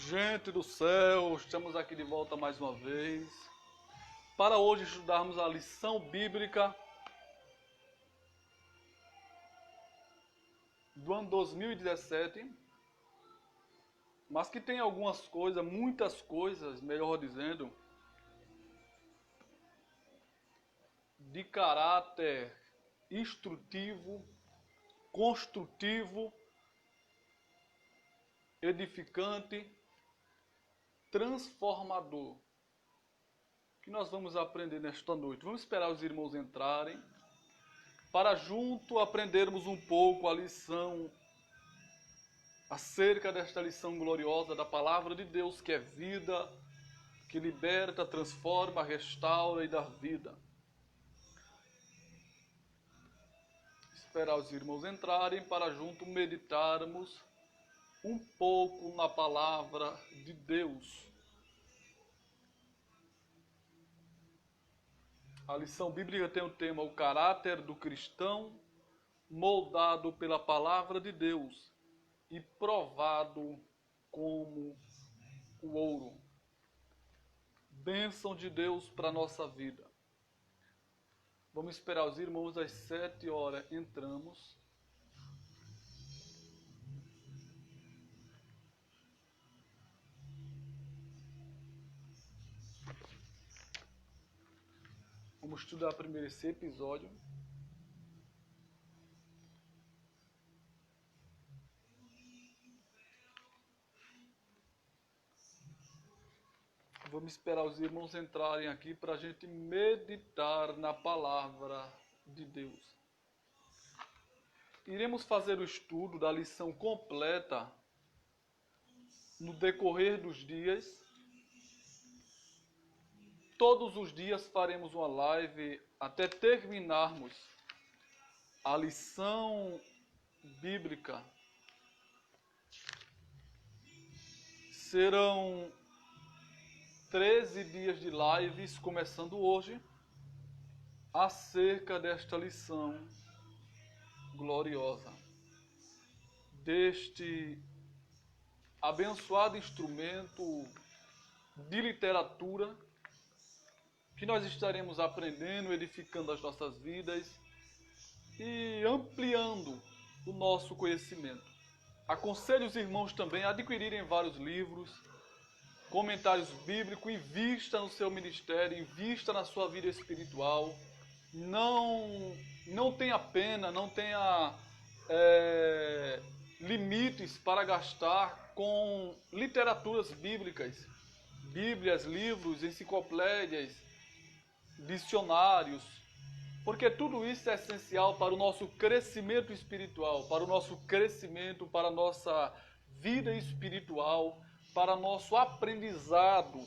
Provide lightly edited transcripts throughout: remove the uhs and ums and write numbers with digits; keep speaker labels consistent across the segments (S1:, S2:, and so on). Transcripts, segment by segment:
S1: Gente do céu, estamos aqui de volta mais uma vez para hoje estudarmos a lição bíblica do ano 2017, mas que tem algumas coisas, muitas coisas, melhor dizendo, de caráter instrutivo, construtivo, edificante, transformador, que nós vamos aprender nesta noite. Vamos esperar os irmãos entrarem, para junto aprendermos um pouco a lição, acerca desta lição gloriosa da Palavra de Deus, que é vida, que liberta, transforma, restaura e dá vida. Esperar os irmãos entrarem, para junto meditarmos um pouco na Palavra de Deus. A lição bíblica tem o tema o caráter do cristão, moldado pela Palavra de Deus e provado como o ouro. Bênção de Deus para a nossa vida. Vamos esperar os irmãos, às 7 horas entramos. Vamos estudar primeiro esse episódio. Vamos esperar os irmãos entrarem aqui para a gente meditar na Palavra de Deus. Iremos fazer o estudo da lição completa no decorrer dos dias. Todos os dias faremos uma live até terminarmos a lição bíblica. Serão 13 dias de lives, começando hoje, acerca desta lição gloriosa, deste abençoado instrumento de literatura que nós estaremos aprendendo, edificando as nossas vidas e ampliando o nosso conhecimento. Aconselho os irmãos também a adquirirem vários livros, comentários bíblicos, invista no seu ministério, invista na sua vida espiritual. Não tenha pena, não tenha limites para gastar com literaturas bíblicas, bíblias, livros, enciclopédias, dicionários, porque tudo isso é essencial para o nosso crescimento espiritual, para o nosso crescimento, para a nossa vida espiritual, para nosso aprendizado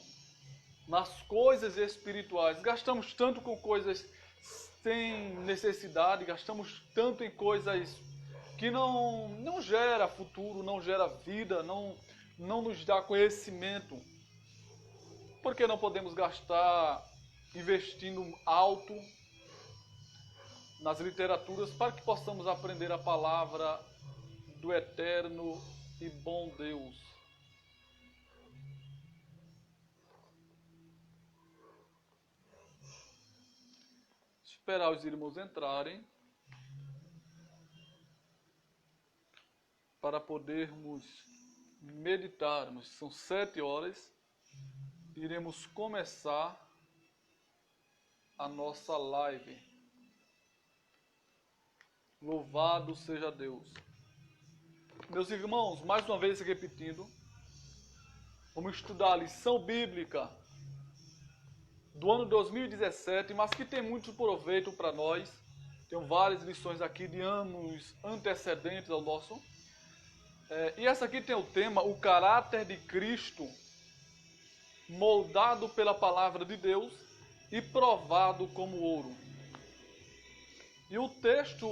S1: nas coisas espirituais. Gastamos tanto com coisas sem necessidade, gastamos tanto em coisas que não gera futuro, não gera vida, não nos dá conhecimento. Por que não podemos gastar investindo alto nas literaturas para que possamos aprender a palavra do eterno e bom Deus? Esperar os irmãos entrarem para podermos meditarmos. São 7 horas. Iremos começar a nossa live. Louvado seja Deus. Meus irmãos, mais uma vez repetindo, vamos estudar a lição bíblica do ano 2017, mas que tem muito proveito para nós. Tem várias lições aqui de anos antecedentes ao nosso. E essa aqui tem o tema, o caráter de Cristo, moldado pela palavra de Deus e provado como ouro. E o texto,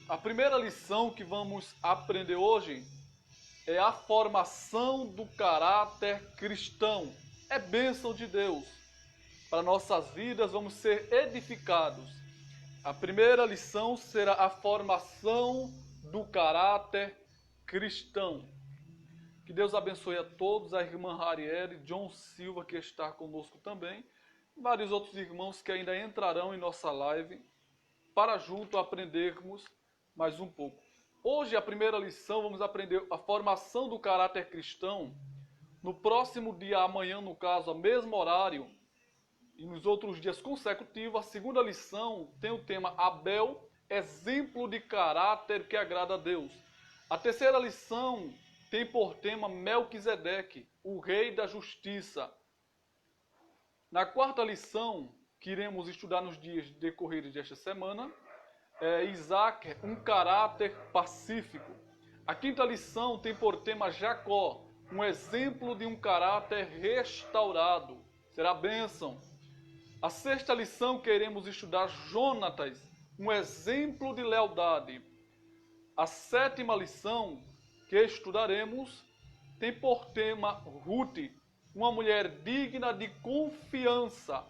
S1: a primeira lição que vamos aprender hoje é a formação do caráter cristão. É bênção de Deus. Para nossas vidas, vamos ser edificados. A primeira lição será a formação do caráter cristão. Que Deus abençoe a todos, a irmã Harielle, John Silva, que está conosco também, e vários outros irmãos que ainda entrarão em nossa live, para junto aprendermos mais um pouco. Hoje, a primeira lição, vamos aprender a formação do caráter cristão. No próximo dia, amanhã, no caso, ao mesmo horário, e nos outros dias consecutivos, a segunda lição tem o tema Abel, exemplo de caráter que agrada a Deus. A terceira lição tem por tema Melquisedeque, o rei da justiça. Na quarta lição, que iremos estudar nos dias decorridos desta semana, é Isaac, um caráter pacífico. A quinta lição tem por tema Jacó, um exemplo de um caráter restaurado. Será bênção. A sexta lição queremos estudar Jonatas, um exemplo de lealdade. A sétima lição que estudaremos tem por tema Ruth, uma mulher digna de confiança.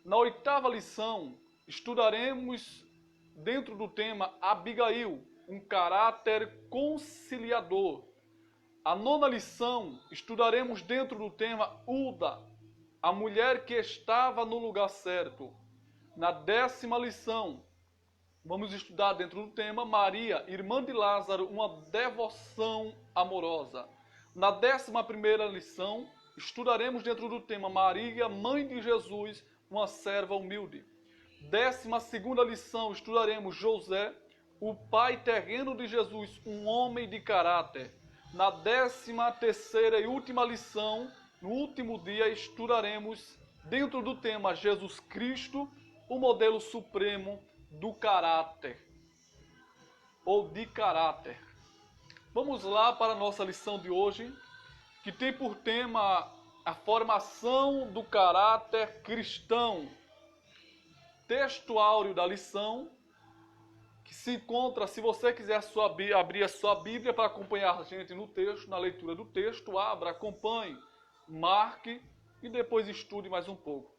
S1: Na oitava lição estudaremos dentro do tema Abigail, um caráter conciliador. A nona lição estudaremos dentro do tema Uda, a mulher que estava no lugar certo. Na décima lição, vamos estudar dentro do tema Maria, irmã de Lázaro, uma devoção amorosa. Na 11ª lição, estudaremos dentro do tema Maria, mãe de Jesus, uma serva humilde. 12ª lição, estudaremos José, o pai terreno de Jesus, um homem de caráter. Na 13ª e última lição, no último dia, estudaremos dentro do tema Jesus Cristo, o modelo supremo do caráter, ou de caráter. Vamos lá para a nossa lição de hoje, que tem por tema a formação do caráter cristão. Texto áureo da lição, que se encontra, se você quiser abrir a sua Bíblia para acompanhar a gente no texto, na leitura do texto, abra, acompanhe, marque e depois estude mais um pouco.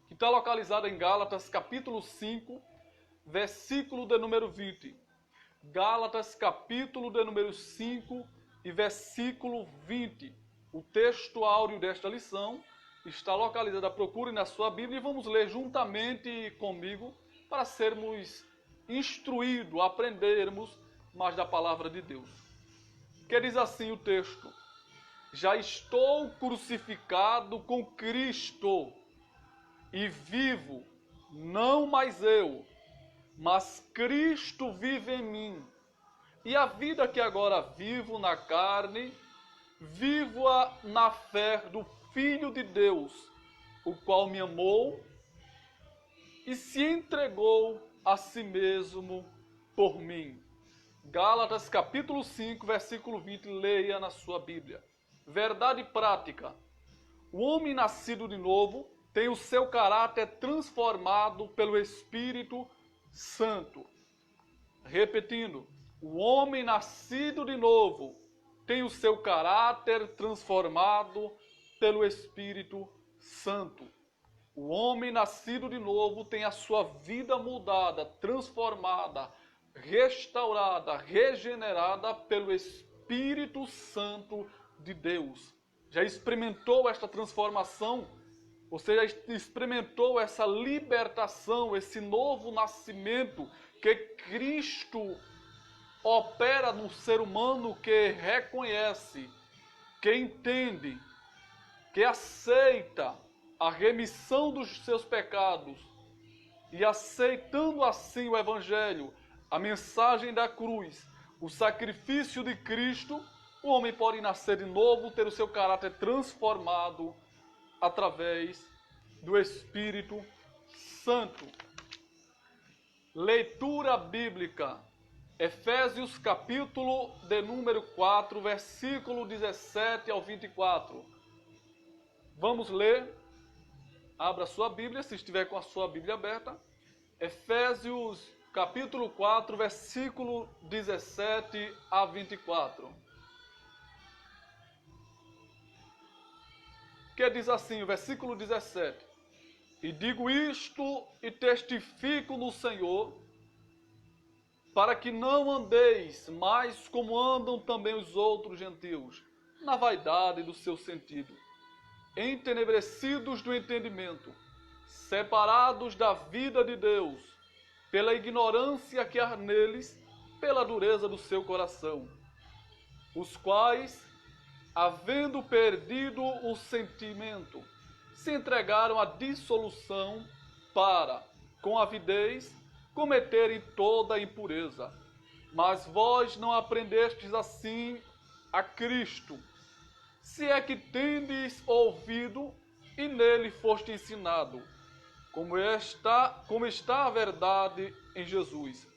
S1: Que está localizado em Gálatas capítulo 5, versículo de número 20. Gálatas capítulo de número 5 e versículo 20. O texto áureo desta lição está localizado, procure na sua Bíblia e vamos ler juntamente comigo para sermos instruídos, aprendermos mais da palavra de Deus. Que diz assim o texto: já estou crucificado com Cristo e vivo, não mais eu, mas Cristo vive em mim. E a vida que agora vivo na carne, vivo-a na fé do Filho de Deus, o qual me amou e se entregou a si mesmo por mim. Gálatas capítulo 5, versículo 20, leia na sua Bíblia. Verdade prática. O homem nascido de novo tem o seu caráter transformado pelo Espírito Santo. Repetindo, o homem nascido de novo tem o seu caráter transformado pelo Espírito Santo. O homem nascido de novo tem a sua vida mudada, transformada, restaurada, regenerada pelo Espírito Santo de Deus. Já experimentou esta transformação? Você já experimentou essa libertação, esse novo nascimento que Cristo opera no ser humano que reconhece, que entende, que aceita a remissão dos seus pecados e aceitando assim o Evangelho, a mensagem da cruz, o sacrifício de Cristo, o homem pode nascer de novo, ter o seu caráter transformado através do Espírito Santo. Leitura bíblica. Efésios capítulo de número 4, versículo 17 ao 24. Vamos ler. Abra sua Bíblia, se estiver com a sua Bíblia aberta. Efésios capítulo 4, versículo 17 a 24. Que diz assim, o versículo 17. E digo isto e testifico no Senhor, para que não andeis mais como andam também os outros gentios, na vaidade do seu sentido, entenebrecidos do entendimento, separados da vida de Deus, pela ignorância que há neles, pela dureza do seu coração, os quais, havendo perdido o sentimento, se entregaram à dissolução para, com avidez, cometerem toda a impureza. Mas vós não aprendestes assim a Cristo, se é que tendes ouvido e nele foste ensinado, como está a verdade em Jesus,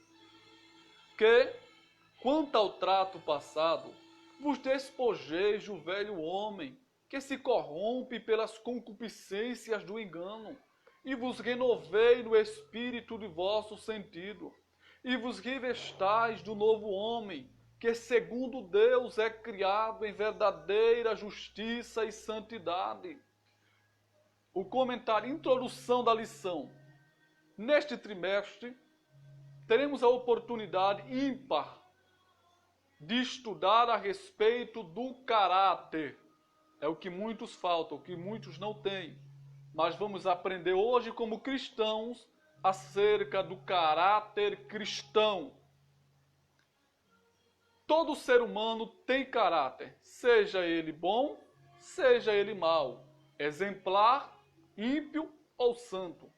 S1: que, quanto ao trato passado, vos despojeis do velho homem, que se corrompe pelas concupiscências do engano, e vos renovei no espírito de vosso sentido, e vos revestais do novo homem, que segundo Deus é criado em verdadeira justiça e santidade. O comentário, introdução da lição. Neste trimestre, teremos a oportunidade ímpar de estudar a respeito do caráter. É o que muitos faltam, o que muitos não têm. Mas vamos aprender hoje, como cristãos, acerca do caráter cristão. Todo ser humano tem caráter, seja ele bom, seja ele mau, exemplar, ímpio ou santo.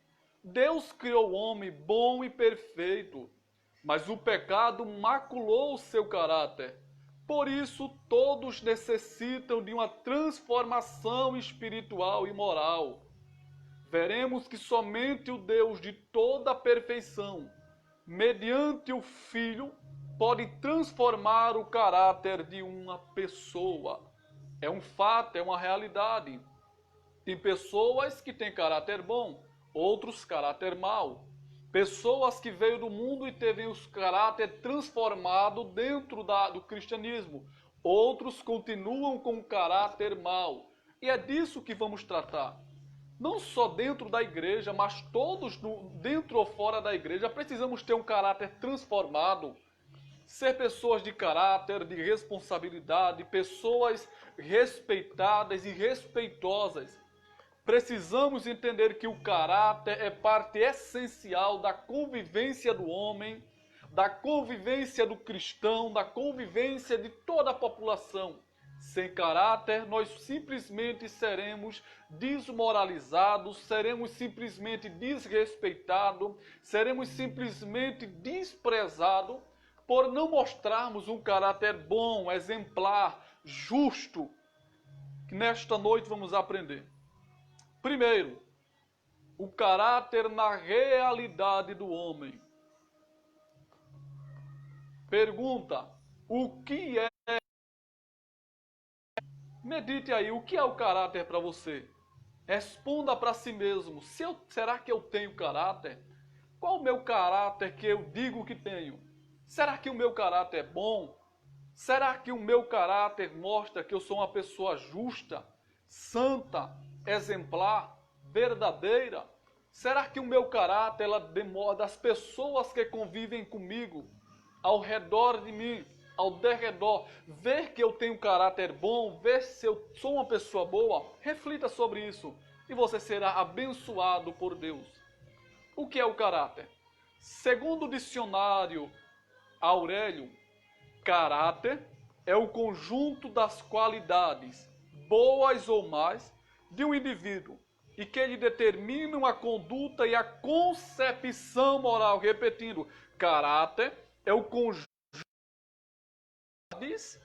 S1: Deus criou o homem bom e perfeito, mas o pecado maculou o seu caráter. Por isso, todos necessitam de uma transformação espiritual e moral. Veremos que somente o Deus de toda a perfeição, mediante o Filho, pode transformar o caráter de uma pessoa. É um fato, é uma realidade. Tem pessoas que têm caráter bom, outros caráter mau. Pessoas que veio do mundo e teve o caráter transformado dentro do cristianismo. Outros continuam com o caráter mau. E é disso que vamos tratar. Não só dentro da igreja, mas todos dentro ou fora da igreja precisamos ter um caráter transformado. Ser pessoas de caráter, de responsabilidade, pessoas respeitadas e respeitosas. Precisamos entender que o caráter é parte essencial da convivência do homem, da convivência do cristão, da convivência de toda a população. Sem caráter, nós simplesmente seremos desmoralizados, seremos simplesmente desrespeitados, seremos simplesmente desprezados por não mostrarmos um caráter bom, exemplar, justo, que nesta noite vamos aprender. Primeiro, o caráter na realidade do homem. Pergunta, o que é? Medite aí, o que é o caráter para você? Responda para si mesmo, será que eu tenho caráter? Qual o meu caráter que eu digo que tenho? Será que o meu caráter é bom? Será que o meu caráter mostra que eu sou uma pessoa justa, santa, exemplar, verdadeira? Será que o meu caráter demora das pessoas que convivem comigo, ao redor de mim, ao derredor, ver que eu tenho caráter bom, ver se eu sou uma pessoa boa? Reflita sobre isso e você será abençoado por Deus. O que é o caráter? Segundo o dicionário Aurélio, caráter é o conjunto das qualidades, boas ou más, de um indivíduo e que lhe determinam a conduta e a concepção moral. Repetindo, caráter é o conjunto de qualidades,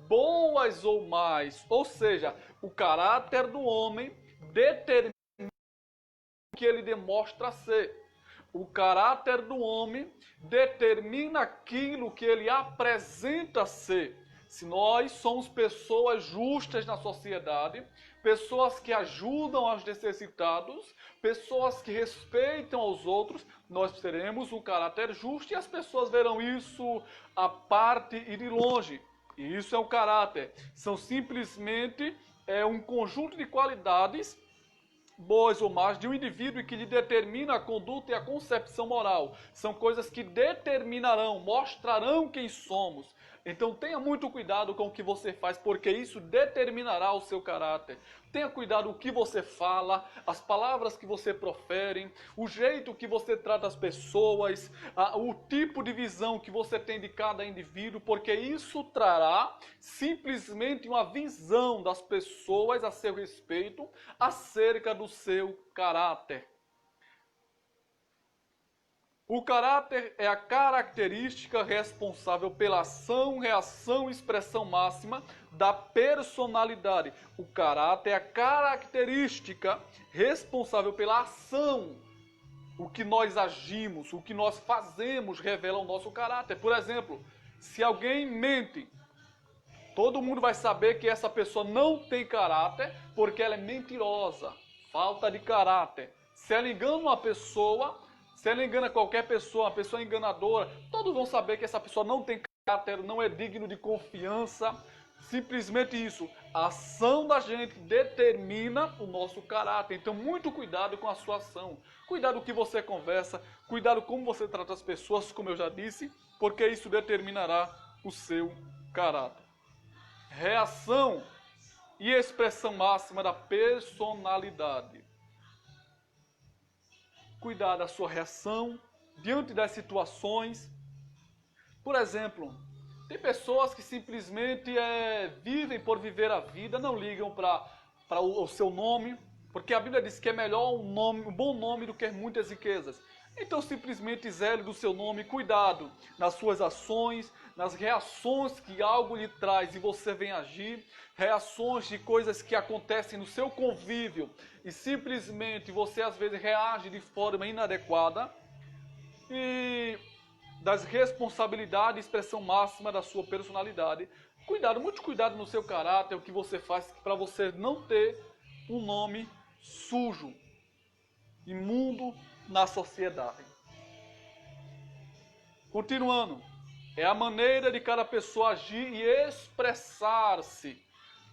S1: boas ou más, ou seja, o caráter do homem determina o que ele demonstra ser. O caráter do homem determina aquilo que ele apresenta ser. Se nós somos pessoas justas na sociedade, pessoas que ajudam aos necessitados, pessoas que respeitam aos outros, nós teremos um caráter justo e as pessoas verão isso à parte e de longe. E isso é um caráter. São simplesmente um conjunto de qualidades boas ou más de um indivíduo e que lhe determina a conduta e a concepção moral. São coisas que determinarão, mostrarão quem somos. Então tenha muito cuidado com o que você faz, porque isso determinará o seu caráter. Tenha cuidado com o que você fala, as palavras que você profere, o jeito que você trata as pessoas, o tipo de visão que você tem de cada indivíduo, porque isso trará simplesmente uma visão das pessoas a seu respeito, acerca do seu caráter. O caráter é a característica responsável pela ação, reação e expressão máxima da personalidade. O caráter é a característica responsável pela ação. O que nós agimos, o que nós fazemos revela o nosso caráter. Por exemplo, se alguém mente, todo mundo vai saber que essa pessoa não tem caráter porque ela é mentirosa, falta de caráter. Se ela engana uma pessoa, se ela engana qualquer pessoa, uma pessoa enganadora, todos vão saber que essa pessoa não tem caráter, não é digno de confiança. Simplesmente isso. A ação da gente determina o nosso caráter. Então, muito cuidado com a sua ação. Cuidado com o que você conversa, cuidado como você trata as pessoas, como eu já disse, porque isso determinará o seu caráter. Reação e expressão máxima da personalidade. Cuidar da sua reação diante das situações. Por exemplo, tem pessoas que simplesmente vivem por viver a vida, não ligam para o seu nome, porque a Bíblia diz que é melhor um bom nome do que muitas riquezas. Então simplesmente zele do seu nome, cuidado nas suas ações, nas reações que algo lhe traz e você vem agir, reações de coisas que acontecem no seu convívio e simplesmente você às vezes reage de forma inadequada, e das responsabilidades e expressão máxima da sua personalidade. Cuidado, muito cuidado no seu caráter, o que você faz para você não ter um nome sujo, imundo na sociedade. Continuando, é a maneira de cada pessoa agir e expressar-se.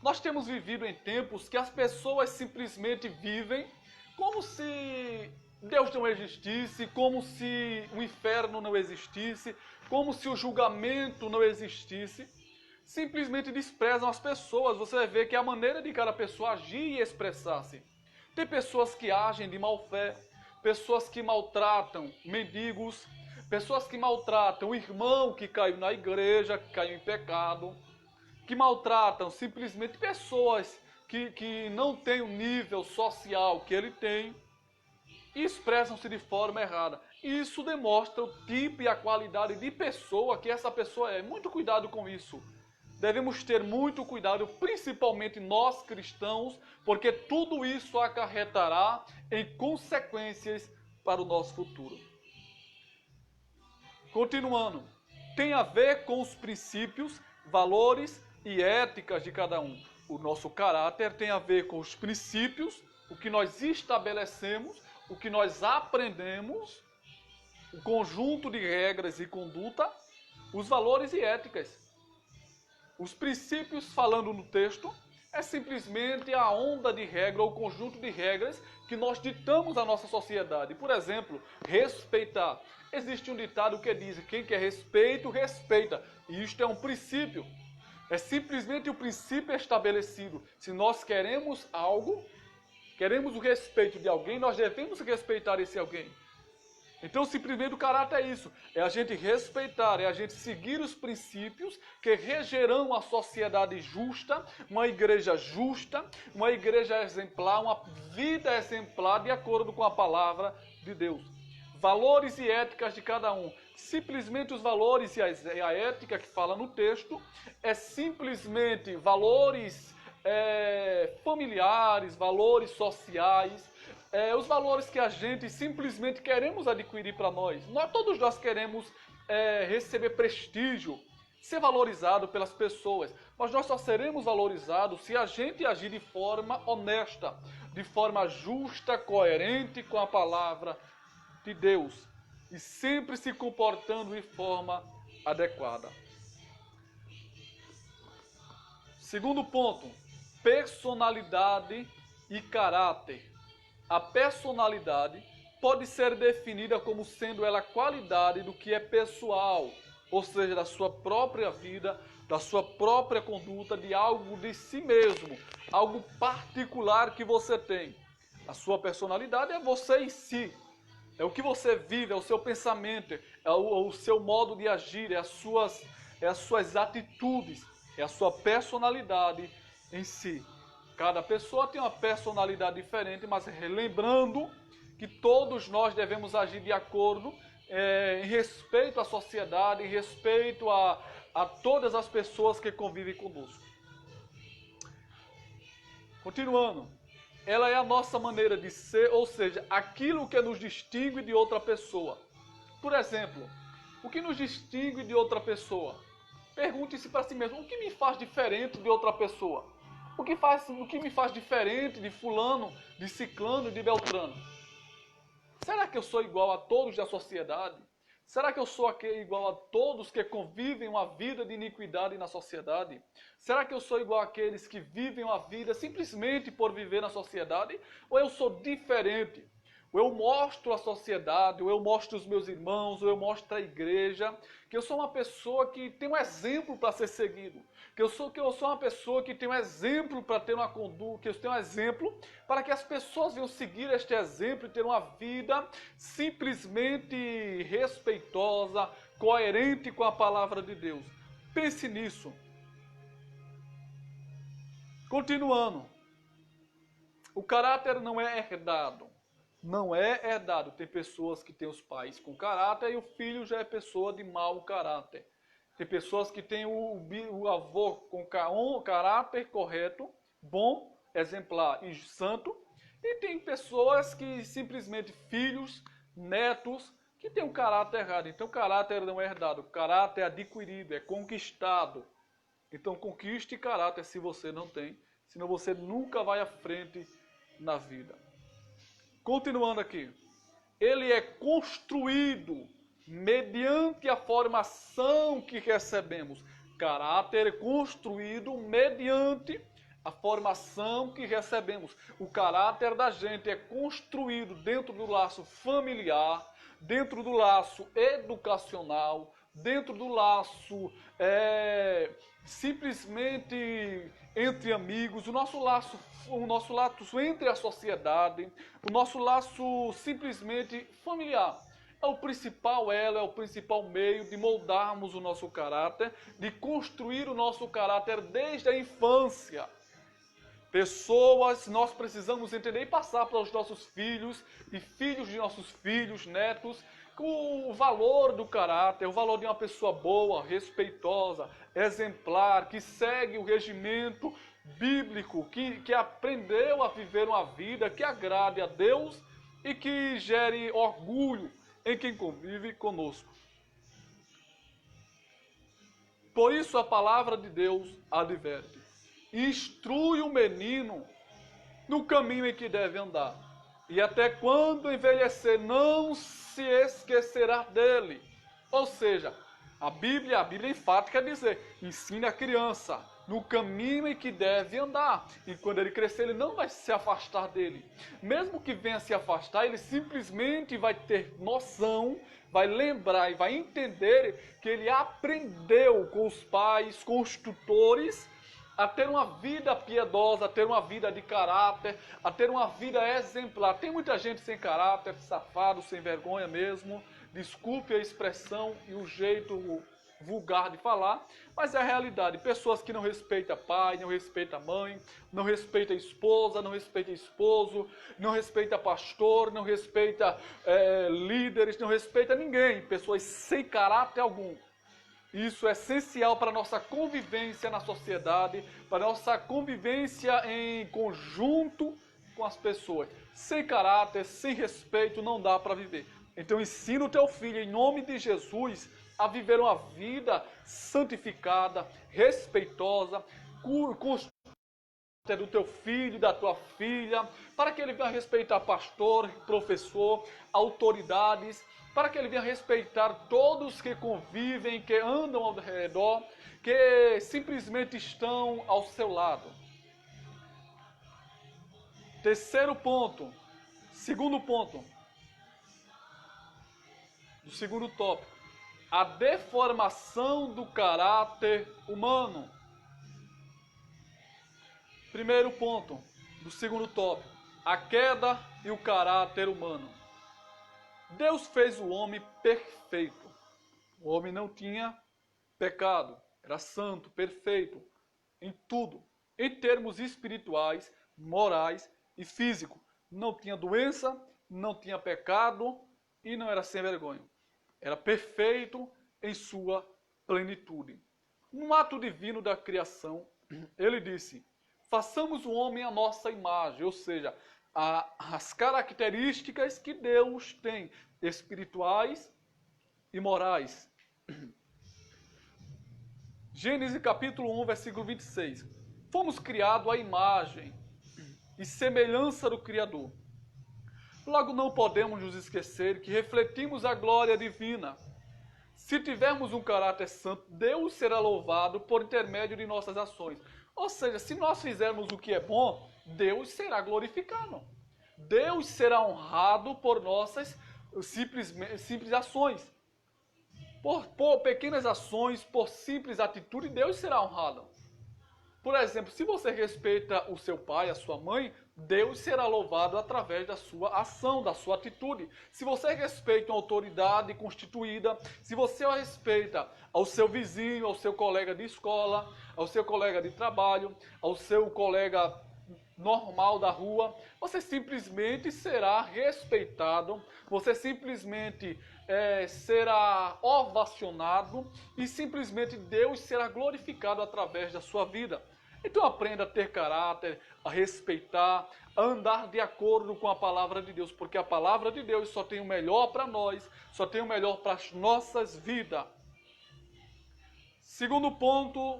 S1: Nós temos vivido em tempos que as pessoas simplesmente vivem como se Deus não existisse, como se o inferno não existisse, como se o julgamento não existisse. Simplesmente desprezam as pessoas. Você vai ver que é a maneira de cada pessoa agir e expressar-se. Tem pessoas que agem de má fé, pessoas que maltratam mendigos, pessoas que maltratam o irmão que caiu na igreja, que caiu em pecado, que maltratam simplesmente pessoas que não têm o nível social que ele tem e expressam-se de forma errada. Isso demonstra o tipo e a qualidade de pessoa que essa pessoa é. Muito cuidado com isso. Devemos ter muito cuidado, principalmente nós cristãos, porque tudo isso acarretará em consequências para o nosso futuro. Continuando, tem a ver com os princípios, valores e éticas de cada um. O nosso caráter tem a ver com os princípios, o que nós estabelecemos, o que nós aprendemos, o conjunto de regras e conduta, os valores e éticas. Os princípios, falando no texto, é simplesmente a onda de regra ou conjunto de regras que nós ditamos à nossa sociedade. Por exemplo, respeitar. Existe um ditado que diz: quem quer respeito, respeita. E isto é um princípio. É simplesmente o princípio estabelecido. Se nós queremos algo, queremos o respeito de alguém, nós devemos respeitar esse alguém. Então, simplesmente o caráter é isso. É a gente respeitar, é a gente seguir os princípios que regerão a sociedade justa, uma igreja justa, uma igreja exemplar, uma vida exemplar de acordo com a palavra de Deus. Valores e éticas de cada um. Simplesmente os valores e a ética que fala no texto é simplesmente valores familiares, valores sociais, os valores que a gente simplesmente queremos adquirir para nós. Todos nós queremos receber prestígio, ser valorizado pelas pessoas, mas nós só seremos valorizados se a gente agir de forma honesta, de forma justa, coerente com a palavra de Deus e sempre se comportando de forma adequada. Segundo ponto, personalidade e caráter. A personalidade pode ser definida como sendo ela a qualidade do que é pessoal, ou seja, da sua própria vida, da sua própria conduta, de algo de si mesmo, algo particular que você tem. A sua personalidade é você em si, é o que você vive, é o seu pensamento, é o seu modo de agir, é as suas atitudes, é a sua personalidade em si. Cada pessoa tem uma personalidade diferente, mas lembrando que todos nós devemos agir de acordo em respeito à sociedade, em respeito a todas as pessoas que convivem conosco. Continuando, ela é a nossa maneira de ser, ou seja, aquilo que nos distingue de outra pessoa. Por exemplo, o que nos distingue de outra pessoa? Pergunte-se para si mesmo, o que me faz diferente de outra pessoa? O que me faz diferente de fulano, de ciclano e de beltrano? Será que eu sou igual a todos da sociedade? Será que eu sou igual a todos que convivem uma vida de iniquidade na sociedade? Será que eu sou igual àqueles que vivem uma vida simplesmente por viver na sociedade? Ou eu sou diferente? Ou eu mostro à sociedade, ou eu mostro os meus irmãos, ou eu mostro à igreja que eu sou uma pessoa que tem um exemplo para ser seguido. Que eu sou uma pessoa que tem um exemplo para ter uma conduta, que eu tenho um exemplo para que as pessoas venham seguir este exemplo e ter uma vida simplesmente respeitosa, coerente com a palavra de Deus. Pense nisso. Continuando. O caráter não é herdado. Não é herdado. Tem pessoas que têm os pais com caráter e o filho já é pessoa de mau caráter. Tem pessoas que têm o avô com caráter correto, bom, exemplar e santo. E tem pessoas que simplesmente filhos, netos, que têm um caráter errado. Então o caráter não é herdado, o caráter é adquirido, é conquistado. Então conquiste caráter se você não tem, senão você nunca vai à frente na vida. Continuando aqui. Ele é construído mediante a formação que recebemos. Caráter é construído mediante a formação que recebemos. O caráter da gente é construído dentro do laço familiar, dentro do laço educacional, dentro do laço simplesmente entre amigos, o nosso laço entre a sociedade, o nosso laço simplesmente familiar. É o principal elo, é o principal meio de moldarmos o nosso caráter, de construir o nosso caráter desde a infância. Pessoas, nós precisamos entender e passar para os nossos filhos e filhos de nossos filhos, netos, o valor do caráter, o valor de uma pessoa boa, respeitosa, exemplar, que segue o regimento bíblico, que aprendeu a viver uma vida que agrade a Deus e que gere orgulho em quem convive conosco. Por isso a palavra de Deus adverte. Instrui o menino no caminho em que deve andar, e até quando envelhecer não se esquecerá dele. Ou seja, a Bíblia enfática dizer, ensine a criança no caminho em que deve andar, e quando ele crescer ele não vai se afastar dele. Mesmo que venha se afastar, ele simplesmente vai ter noção, vai lembrar e vai entender que ele aprendeu com os pais, com os tutores, a ter uma vida piedosa, a ter uma vida de caráter, a ter uma vida exemplar. Tem muita gente sem caráter, safado, sem vergonha mesmo. Desculpe a expressão e o jeito vulgar de falar, mas é a realidade. Pessoas que não respeitam pai, não respeitam mãe, não respeitam esposa, não respeitam esposo, não respeitam pastor, não respeitam líderes, não respeitam ninguém. Pessoas sem caráter algum. Isso é essencial para a nossa convivência na sociedade, para a nossa convivência em conjunto com as pessoas. Sem caráter, sem respeito, não dá para viver. Então ensina o teu filho, em nome de Jesus, a viver uma vida santificada, respeitosa, com do teu filho, da tua filha, para que ele venha respeitar pastor, professor, autoridades, para que ele venha respeitar todos que convivem, que andam ao redor, que simplesmente estão ao seu lado. Terceiro ponto, Segundo ponto, do segundo tópico, a deformação do caráter humano. Primeiro ponto, do segundo tópico, a queda e o caráter humano. Deus fez o homem perfeito. O homem não tinha pecado, era santo, perfeito, em tudo, em termos espirituais, morais e físicos. Não tinha doença, não tinha pecado e não era sem vergonha. Era perfeito em sua plenitude. No ato divino da criação, ele disse, façamos o homem à nossa imagem, ou seja, as características que Deus tem, espirituais e morais. Gênesis capítulo 1, versículo 26. Fomos criados à imagem e semelhança do Criador. Logo não podemos nos esquecer que refletimos a glória divina. Se tivermos um caráter santo, Deus será louvado por intermédio de nossas ações. Ou seja, se nós fizermos o que é bom, Deus será glorificado. Deus será honrado por nossas simples ações. Por pequenas ações, por simples atitude, Deus será honrado. Por exemplo, se você respeita o seu pai, a sua mãe, Deus será louvado através da sua ação, da sua atitude. Se você respeita uma autoridade constituída, se você respeita ao seu vizinho, ao seu colega de escola, ao seu colega de trabalho, ao seu colega normal da rua, você simplesmente será respeitado, você simplesmente será ovacionado e simplesmente Deus será glorificado através da sua vida. Então aprenda a ter caráter, a respeitar, a andar de acordo com a palavra de Deus, porque a palavra de Deus só tem o melhor para nós, só tem o melhor para as nossas vidas. Segundo ponto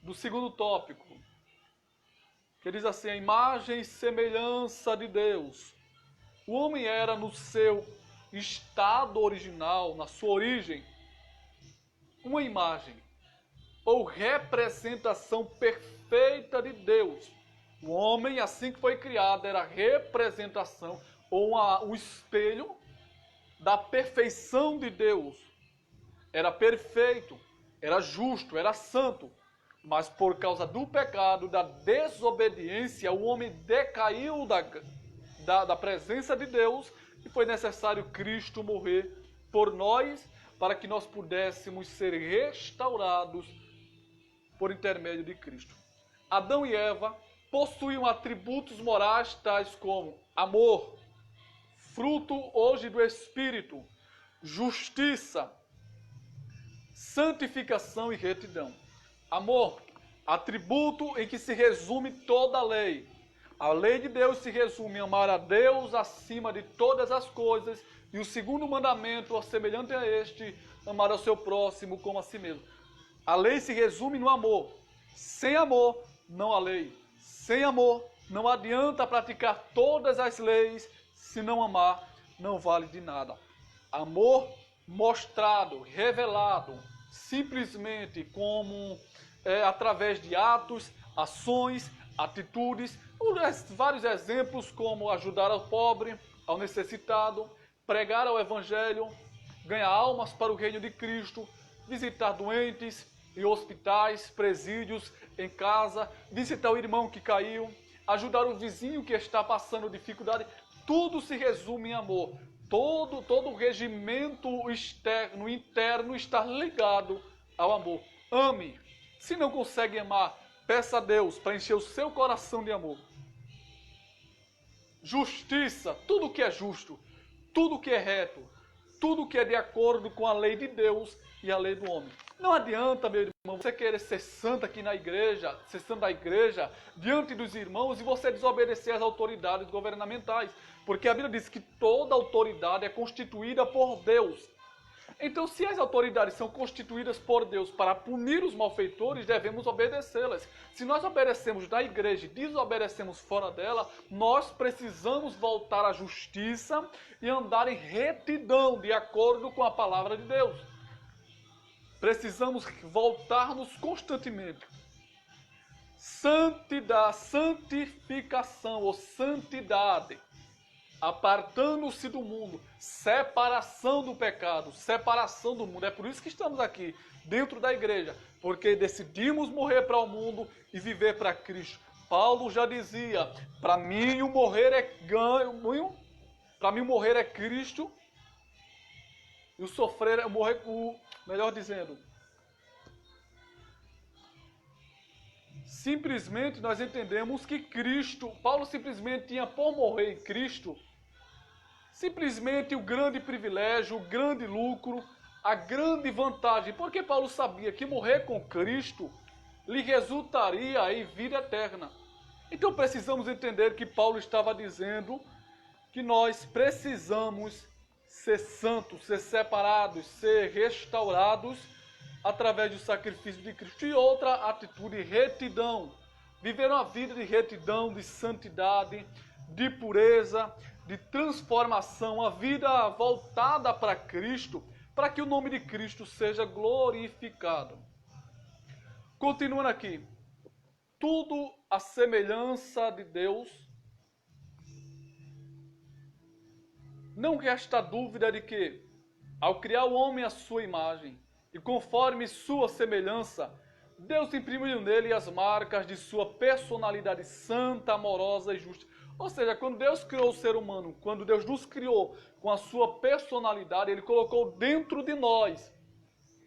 S1: do segundo tópico, que diz assim, a imagem e semelhança de Deus. O homem era no seu estado original, na sua origem, uma imagem ou representação perfeita de Deus. O homem, assim que foi criado, era a representação ou o espelho da perfeição de Deus. Era perfeito, era justo, era santo. Mas por causa do pecado, da desobediência, o homem decaiu da presença de Deus e foi necessário Cristo morrer por nós para que nós pudéssemos ser restaurados por intermédio de Cristo. Adão e Eva possuíam atributos morais tais como amor, fruto hoje do Espírito, justiça, santificação e retidão. Amor, atributo em que se resume toda a lei. A lei de Deus se resume em amar a Deus acima de todas as coisas e o segundo mandamento, semelhante a este, amar ao seu próximo como a si mesmo. A lei se resume no amor. Sem amor, não há lei. Sem amor, não adianta praticar todas as leis. Se não amar, não vale de nada. Amor mostrado, revelado, simplesmente como através de atos, ações, atitudes, vários exemplos como ajudar ao pobre, ao necessitado, pregar ao evangelho, ganhar almas para o reino de Cristo, visitar doentes em hospitais, presídios, em casa, visitar o irmão que caiu, ajudar o vizinho que está passando dificuldade. Tudo se resume em amor. Todo o regimento externo, interno está ligado ao amor. Ame. Se não consegue amar, peça a Deus para encher o seu coração de amor. Justiça, tudo que é justo, tudo que é reto, tudo que é de acordo com a lei de Deus e a lei do homem. Não adianta, meu irmão, você querer ser santo aqui na igreja, ser santo da igreja, diante dos irmãos, e você desobedecer às autoridades governamentais. Porque a Bíblia diz que toda autoridade é constituída por Deus. Então, se as autoridades são constituídas por Deus para punir os malfeitores, devemos obedecê-las. Se nós obedecemos na igreja e desobedecemos fora dela, nós precisamos voltar à justiça e andar em retidão, de acordo com a palavra de Deus. Precisamos voltar-nos constantemente. Santidade, santificação ou santidade. apartando-se do mundo, separação do pecado, separação do mundo. É por isso que estamos aqui, dentro da igreja, porque decidimos morrer para o mundo e viver para Cristo. Paulo já dizia, para mim o morrer é ganho, para mim o morrer é Cristo, e o sofrer é morrer, melhor dizendo, simplesmente nós entendemos que Cristo, Paulo simplesmente tinha por morrer em Cristo, simplesmente o grande privilégio, o grande lucro, a grande vantagem, porque Paulo sabia que morrer com Cristo lhe resultaria em vida eterna. Então precisamos entender que Paulo estava dizendo que nós precisamos ser santos, ser separados, ser restaurados através do sacrifício de Cristo. E outra atitude, retidão. Viver uma vida de retidão, de santidade, de pureza, de transformação, uma vida voltada para Cristo, para que o nome de Cristo seja glorificado. Continuando aqui. Tudo a semelhança de Deus. Não resta dúvida de que, ao criar o homem à sua imagem, e conforme sua semelhança, Deus imprimiu nele as marcas de sua personalidade santa, amorosa e justa. Ou seja, quando Deus criou o ser humano, quando Deus nos criou com a sua personalidade, Ele colocou dentro de nós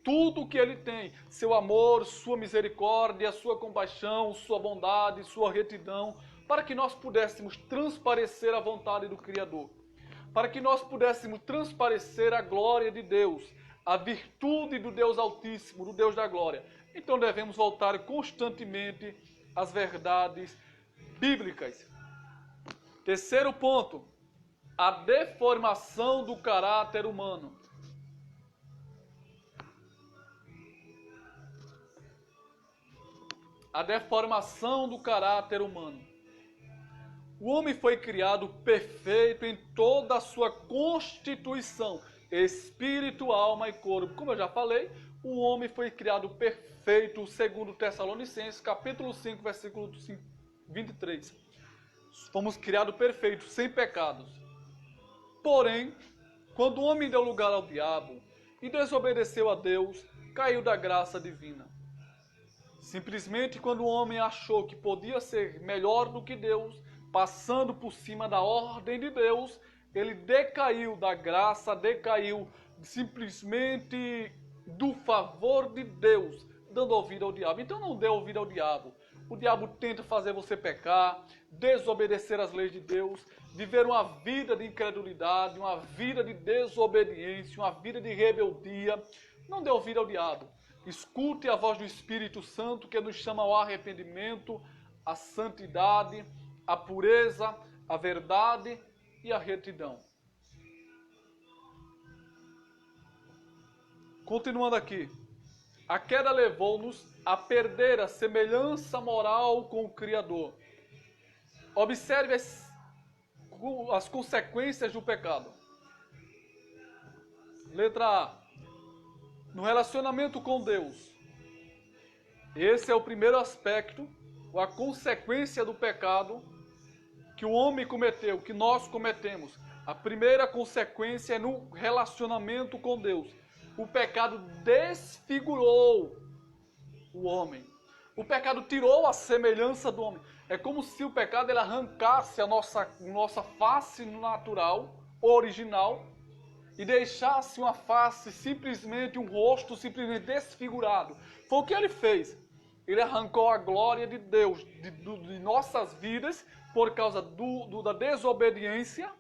S1: tudo o que Ele tem. Seu amor, sua misericórdia, sua compaixão, sua bondade, sua retidão, para que nós pudéssemos transparecer a vontade do Criador. Para que nós pudéssemos transparecer a glória de Deus, a virtude do Deus Altíssimo, do Deus da glória. Então devemos voltar constantemente às verdades bíblicas. Terceiro ponto, a deformação do caráter humano. A deformação do caráter humano. O homem foi criado perfeito em toda a sua constituição, espírito, alma e corpo. Como eu já falei, o homem foi criado perfeito, segundo Tessalonicenses, capítulo 5, versículo 23. Fomos criados perfeitos, sem pecados. Porém, quando o homem deu lugar ao diabo e desobedeceu a Deus, caiu da graça divina. Simplesmente quando o homem achou que podia ser melhor do que Deus, passando por cima da ordem de Deus, ele decaiu da graça, decaiu simplesmente do favor de Deus, dando ouvido ao diabo. Então não dê ouvido ao diabo. O diabo tenta fazer você pecar, desobedecer às leis de Deus, viver uma vida de incredulidade, uma vida de desobediência, uma vida de rebeldia. Não dê ouvido ao diabo. Escute a voz do Espírito Santo que nos chama ao arrependimento, à santidade, à pureza, à verdade e à retidão. Continuando aqui. A queda levou-nos a perder a semelhança moral com o Criador. Observe as consequências do pecado. Letra A. No relacionamento com Deus. Esse é o primeiro aspecto, ou a consequência do pecado que o homem cometeu, que nós cometemos. A primeira consequência é no relacionamento com Deus. O pecado desfigurou o homem. O pecado tirou a semelhança do homem. É como se o pecado ele arrancasse a nossa face natural, original, e deixasse uma face simplesmente, um rosto simplesmente desfigurado. Foi o que ele fez. Ele arrancou a glória de Deus de nossas vidas por causa da desobediência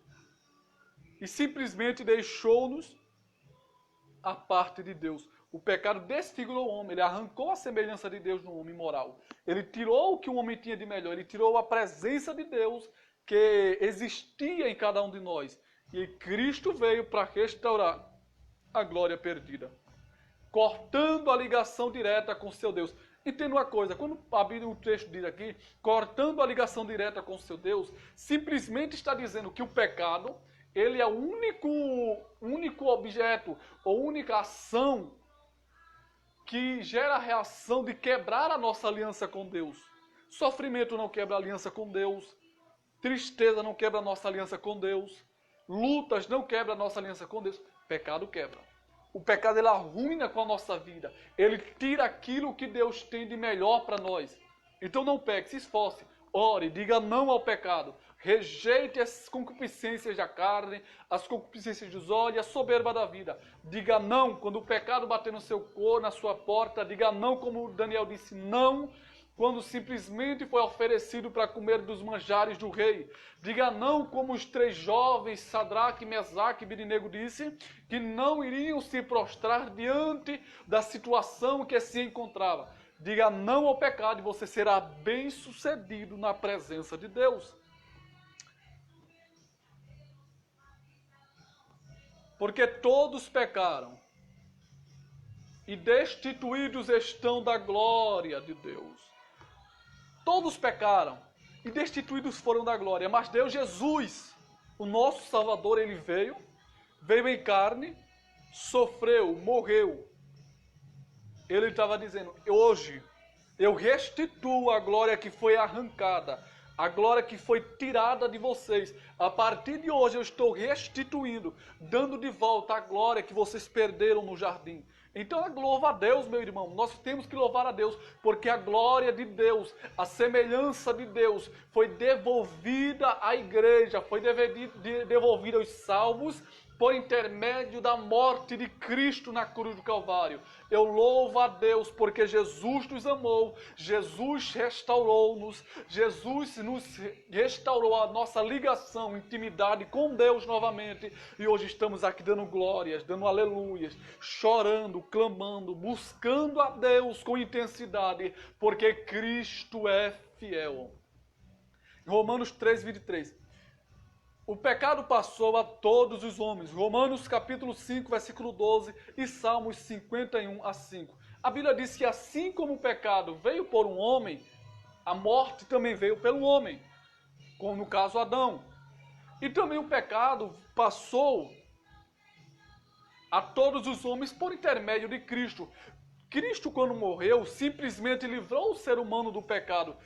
S1: e simplesmente deixou-nos a parte de Deus. O pecado desfigurou o homem, ele arrancou a semelhança de Deus no homem moral. Ele tirou o que o homem tinha de melhor, ele tirou a presença de Deus que existia em cada um de nós. E Cristo veio para restaurar a glória perdida, cortando a ligação direta com seu Deus. Entenda uma coisa, quando a Bíblia, o texto diz aqui, cortando a ligação direta com seu Deus, simplesmente está dizendo que o pecado, ele é o único objeto, ou única ação que gera a reação de quebrar a nossa aliança com Deus. Sofrimento não quebra a aliança com Deus. Tristeza não quebra a nossa aliança com Deus. Lutas não quebram a nossa aliança com Deus. Pecado quebra. O pecado ele arruina com a nossa vida. Ele tira aquilo que Deus tem de melhor para nós. Então não peque, se esforce, ore, diga não ao pecado. Rejeite as concupiscências da carne, as concupiscências dos olhos, a soberba da vida. Diga não quando o pecado bater no seu corpo, na sua porta. Diga não, como Daniel disse, não quando simplesmente foi oferecido para comer dos manjares do rei. Diga não como os 3 jovens, Sadraque, Mesaque e Abednego disse, que não iriam se prostrar diante da situação que se encontrava. Diga não ao pecado e você será bem-sucedido na presença de Deus. Porque todos pecaram e destituídos estão da glória de Deus. Todos pecaram e destituídos foram da glória. Mas Deus, Jesus, o nosso Salvador, ele veio em carne, sofreu, morreu. Ele estava dizendo, hoje eu restituo a glória que foi arrancada, a glória que foi tirada de vocês. A partir de hoje eu estou restituindo, dando de volta a glória que vocês perderam no jardim. Então louva a Deus, meu irmão. Nós temos que louvar a Deus, porque a glória de Deus, a semelhança de Deus, foi devolvida à igreja, foi devolvida aos salvos, por intermédio da morte de Cristo na cruz do Calvário. Eu louvo a Deus porque Jesus nos amou, Jesus restaurou-nos, Jesus nos restaurou a nossa ligação, intimidade com Deus novamente. E hoje estamos aqui dando glórias, dando aleluias, chorando, clamando, buscando a Deus com intensidade, porque Cristo é fiel. Romanos 3:23. O pecado passou a todos os homens. Romanos capítulo 5, versículo 12 e Salmos 51:5. A Bíblia diz que assim como o pecado veio por um homem, a morte também veio pelo homem, como no caso Adão. E também o pecado passou a todos os homens por intermédio de Cristo. Cristo, quando morreu, simplesmente livrou o ser humano do pecado,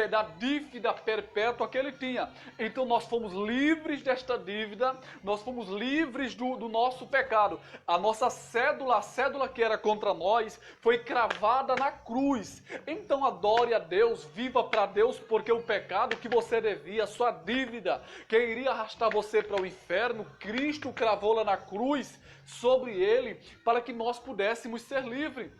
S1: da dívida perpétua que ele tinha. Então nós fomos livres desta dívida, nós fomos livres do nosso pecado. A nossa cédula, a cédula que era contra nós, foi cravada na cruz. Então adore a Deus, viva para Deus, porque o pecado que você devia, a sua dívida, que iria arrastar você para o inferno, Cristo cravou lá na cruz, sobre ele, para que nós pudéssemos ser livres.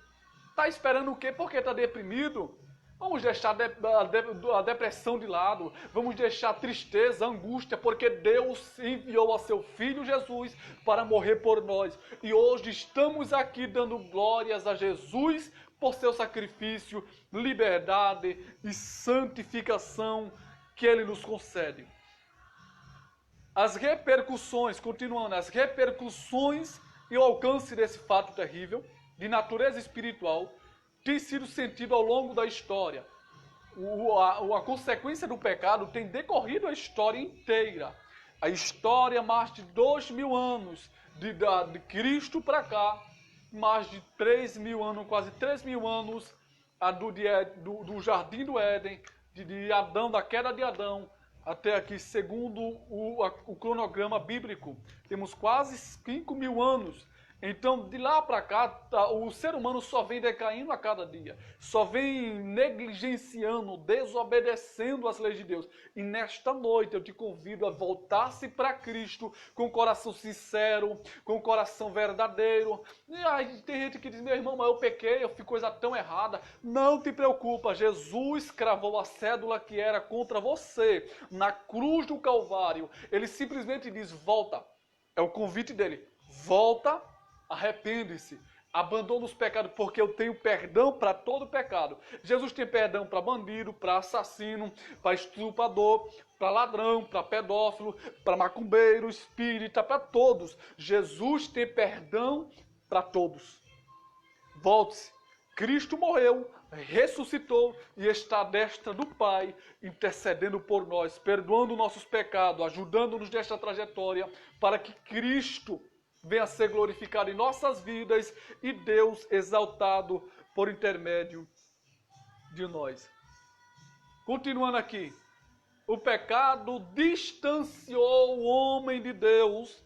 S1: Está esperando o quê? Porque está deprimido? Vamos deixar a depressão de lado. Vamos deixar a tristeza, a angústia, porque Deus enviou a seu Filho Jesus para morrer por nós. E hoje estamos aqui dando glórias a Jesus por seu sacrifício, liberdade e santificação que Ele nos concede. As repercussões, continuando, as repercussões e o alcance desse fato terrível de natureza espiritual tem sido sentido ao longo da história. A consequência do pecado tem decorrido a história inteira. A história, mais de 2.000 anos de Cristo para cá, mais de 3.000 anos, quase 3.000 anos do Jardim do Éden, de Adão, da queda de Adão, até aqui, segundo o cronograma bíblico, temos quase 5.000 anos. Então, de lá para cá, o ser humano só vem decaindo a cada dia, só vem negligenciando, desobedecendo as leis de Deus. E nesta noite eu te convido a voltar-se para Cristo com o coração sincero, com o coração verdadeiro. E aí tem gente que diz, meu irmão, mas eu pequei, eu fiz coisa tão errada. Não te preocupa, Jesus cravou a cédula que era contra você na cruz do Calvário. Ele simplesmente diz, volta. É o convite dele, volta. Arrepende-se, abandona os pecados, porque eu tenho perdão para todo pecado. Jesus tem perdão para bandido, para assassino, para estuprador, para ladrão, para pedófilo, para macumbeiro, espírita, para todos. Jesus tem perdão para todos. Volte-se. Cristo morreu, ressuscitou e está à destra do Pai, intercedendo por nós, perdoando nossos pecados, ajudando-nos nesta trajetória, para que Cristo venha a ser glorificado em nossas vidas e Deus exaltado por intermédio de nós. Continuando aqui, O pecado distanciou o homem de Deus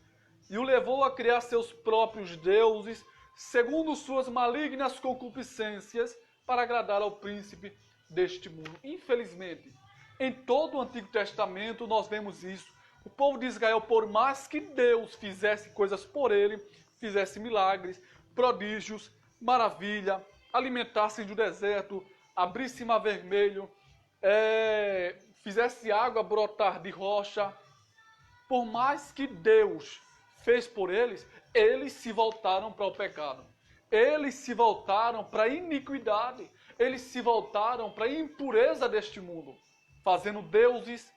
S1: e o levou a criar seus próprios deuses, segundo suas malignas concupiscências, para agradar ao príncipe deste mundo. Infelizmente, em todo o Antigo Testamento nós vemos isso. O povo de Israel, por mais que Deus fizesse coisas por ele, fizesse milagres, prodígios, maravilha, alimentasse do deserto, abrisse mar vermelho, fizesse água brotar de rocha, por mais que Deus fez por eles, eles se voltaram para o pecado. Eles se voltaram para a iniquidade. Eles se voltaram para a impureza deste mundo, fazendo deuses,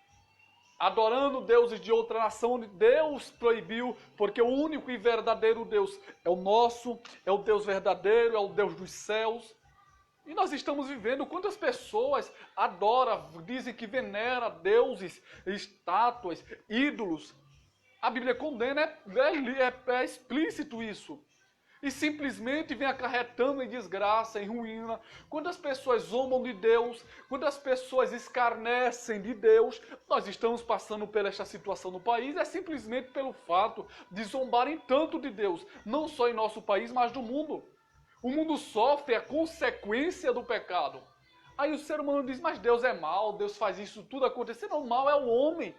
S1: adorando deuses de outra nação, onde Deus proibiu, porque o único e verdadeiro Deus é o nosso, é o Deus verdadeiro, é o Deus dos céus. E nós estamos vivendo, quantas pessoas adoram, dizem que venera deuses, estátuas, ídolos. A Bíblia condena, é explícito isso. E simplesmente vem acarretando em desgraça, em ruína. Quando as pessoas zombam de Deus, quando as pessoas escarnecem de Deus, nós estamos passando por esta situação no país, é simplesmente pelo fato de zombarem tanto de Deus, não só em nosso país, mas do mundo. O mundo sofre a consequência do pecado. Aí o ser humano diz, mas Deus é mau, Deus faz isso tudo acontecer. Não, o mal é o homem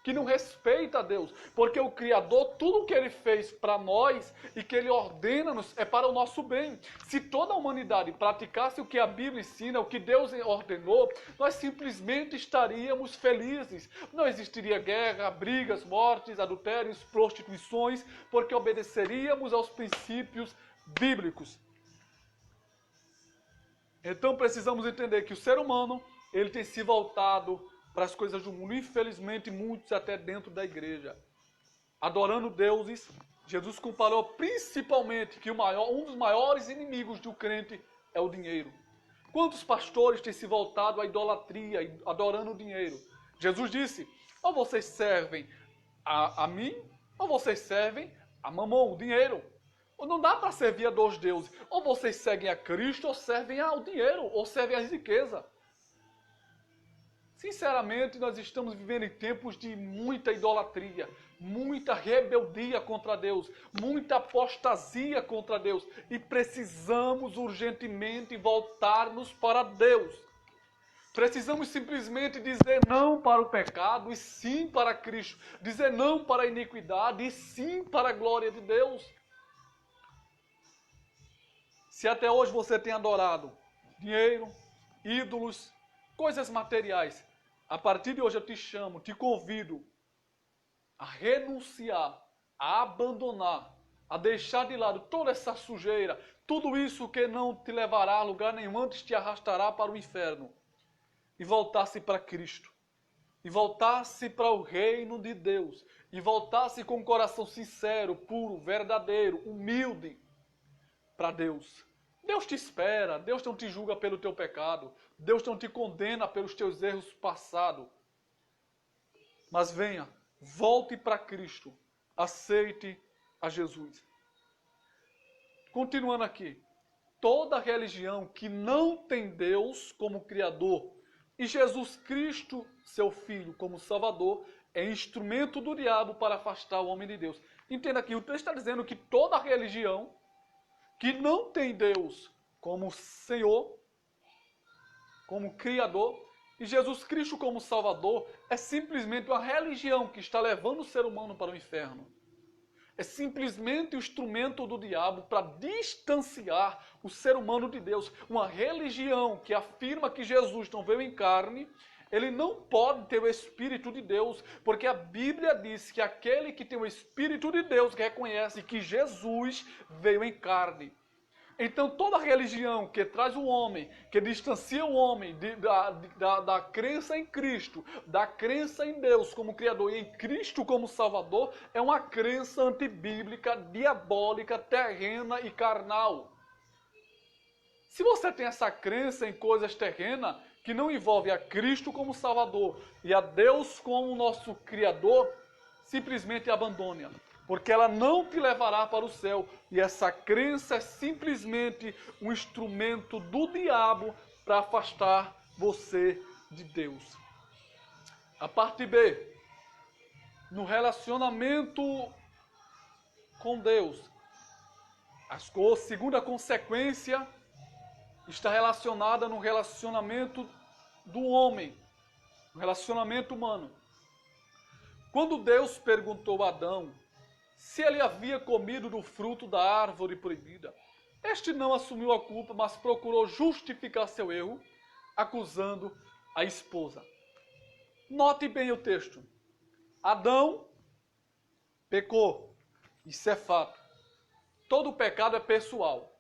S1: que não respeita a Deus, porque o Criador, tudo o que Ele fez para nós e que Ele ordena-nos é para o nosso bem. Se toda a humanidade praticasse o que a Bíblia ensina, o que Deus ordenou, nós simplesmente estaríamos felizes. Não existiria guerra, brigas, mortes, adultérios, prostituições, porque obedeceríamos aos princípios bíblicos. Então precisamos entender que o ser humano, ele tem se voltado para as coisas do mundo. Infelizmente, muitos até dentro da igreja, adorando deuses. Jesus comparou principalmente que um dos maiores inimigos do crente é o dinheiro. Quantos pastores têm se voltado à idolatria, adorando o dinheiro? Jesus disse, ou vocês servem a mim, ou vocês servem a Mamon, o dinheiro. Não dá para servir a dois deuses. Ou vocês seguem a Cristo, ou servem ao dinheiro, ou servem às riquezas. Sinceramente, nós estamos vivendo em tempos de muita idolatria, muita rebeldia contra Deus, muita apostasia contra Deus. E precisamos urgentemente voltar-nos para Deus. Precisamos simplesmente dizer não para o pecado e sim para Cristo. Dizer não para a iniquidade e sim para a glória de Deus. Se até hoje você tem adorado dinheiro, ídolos, coisas materiais, a partir de hoje eu te chamo, te convido a renunciar, a abandonar, a deixar de lado toda essa sujeira, tudo isso que não te levará a lugar nenhum, antes te arrastará para o inferno. E voltar-se para Cristo. E voltar-se para o reino de Deus. E voltar-se com um coração sincero, puro, verdadeiro, humilde para Deus. Deus te espera, Deus não te julga pelo teu pecado, Deus não te condena pelos teus erros passados. Mas venha, volte para Cristo, aceite a Jesus. Continuando aqui, toda religião que não tem Deus como Criador e Jesus Cristo, seu Filho, como Salvador, é instrumento do diabo para afastar o homem de Deus. Entenda aqui, o texto está dizendo que toda religião que não tem Deus como Senhor, como Criador, e Jesus Cristo como Salvador, é simplesmente uma religião que está levando o ser humano para o inferno. É simplesmente o instrumento do diabo para distanciar o ser humano de Deus. Uma religião que afirma que Jesus não veio em carne, ele não pode ter o Espírito de Deus, porque a Bíblia diz que aquele que tem o Espírito de Deus reconhece que Jesus veio em carne. Então toda religião que traz o homem, que distancia o homem da crença em Cristo, da crença em Deus como Criador e em Cristo como Salvador, é uma crença antibíblica, diabólica, terrena e carnal. Se você tem essa crença em coisas terrenas, que não envolve a Cristo como Salvador e a Deus como nosso Criador, simplesmente abandone-a. Porque ela não te levará para o céu. E essa crença é simplesmente um instrumento do diabo para afastar você de Deus. A parte B, no relacionamento com Deus, a segunda consequência está relacionada no relacionamento do homem, no relacionamento humano. Quando Deus perguntou a Adão se ele havia comido do fruto da árvore proibida, este não assumiu a culpa, mas procurou justificar seu erro, acusando a esposa. Note bem o texto. Adão pecou. Isso é fato. Todo pecado é pessoal.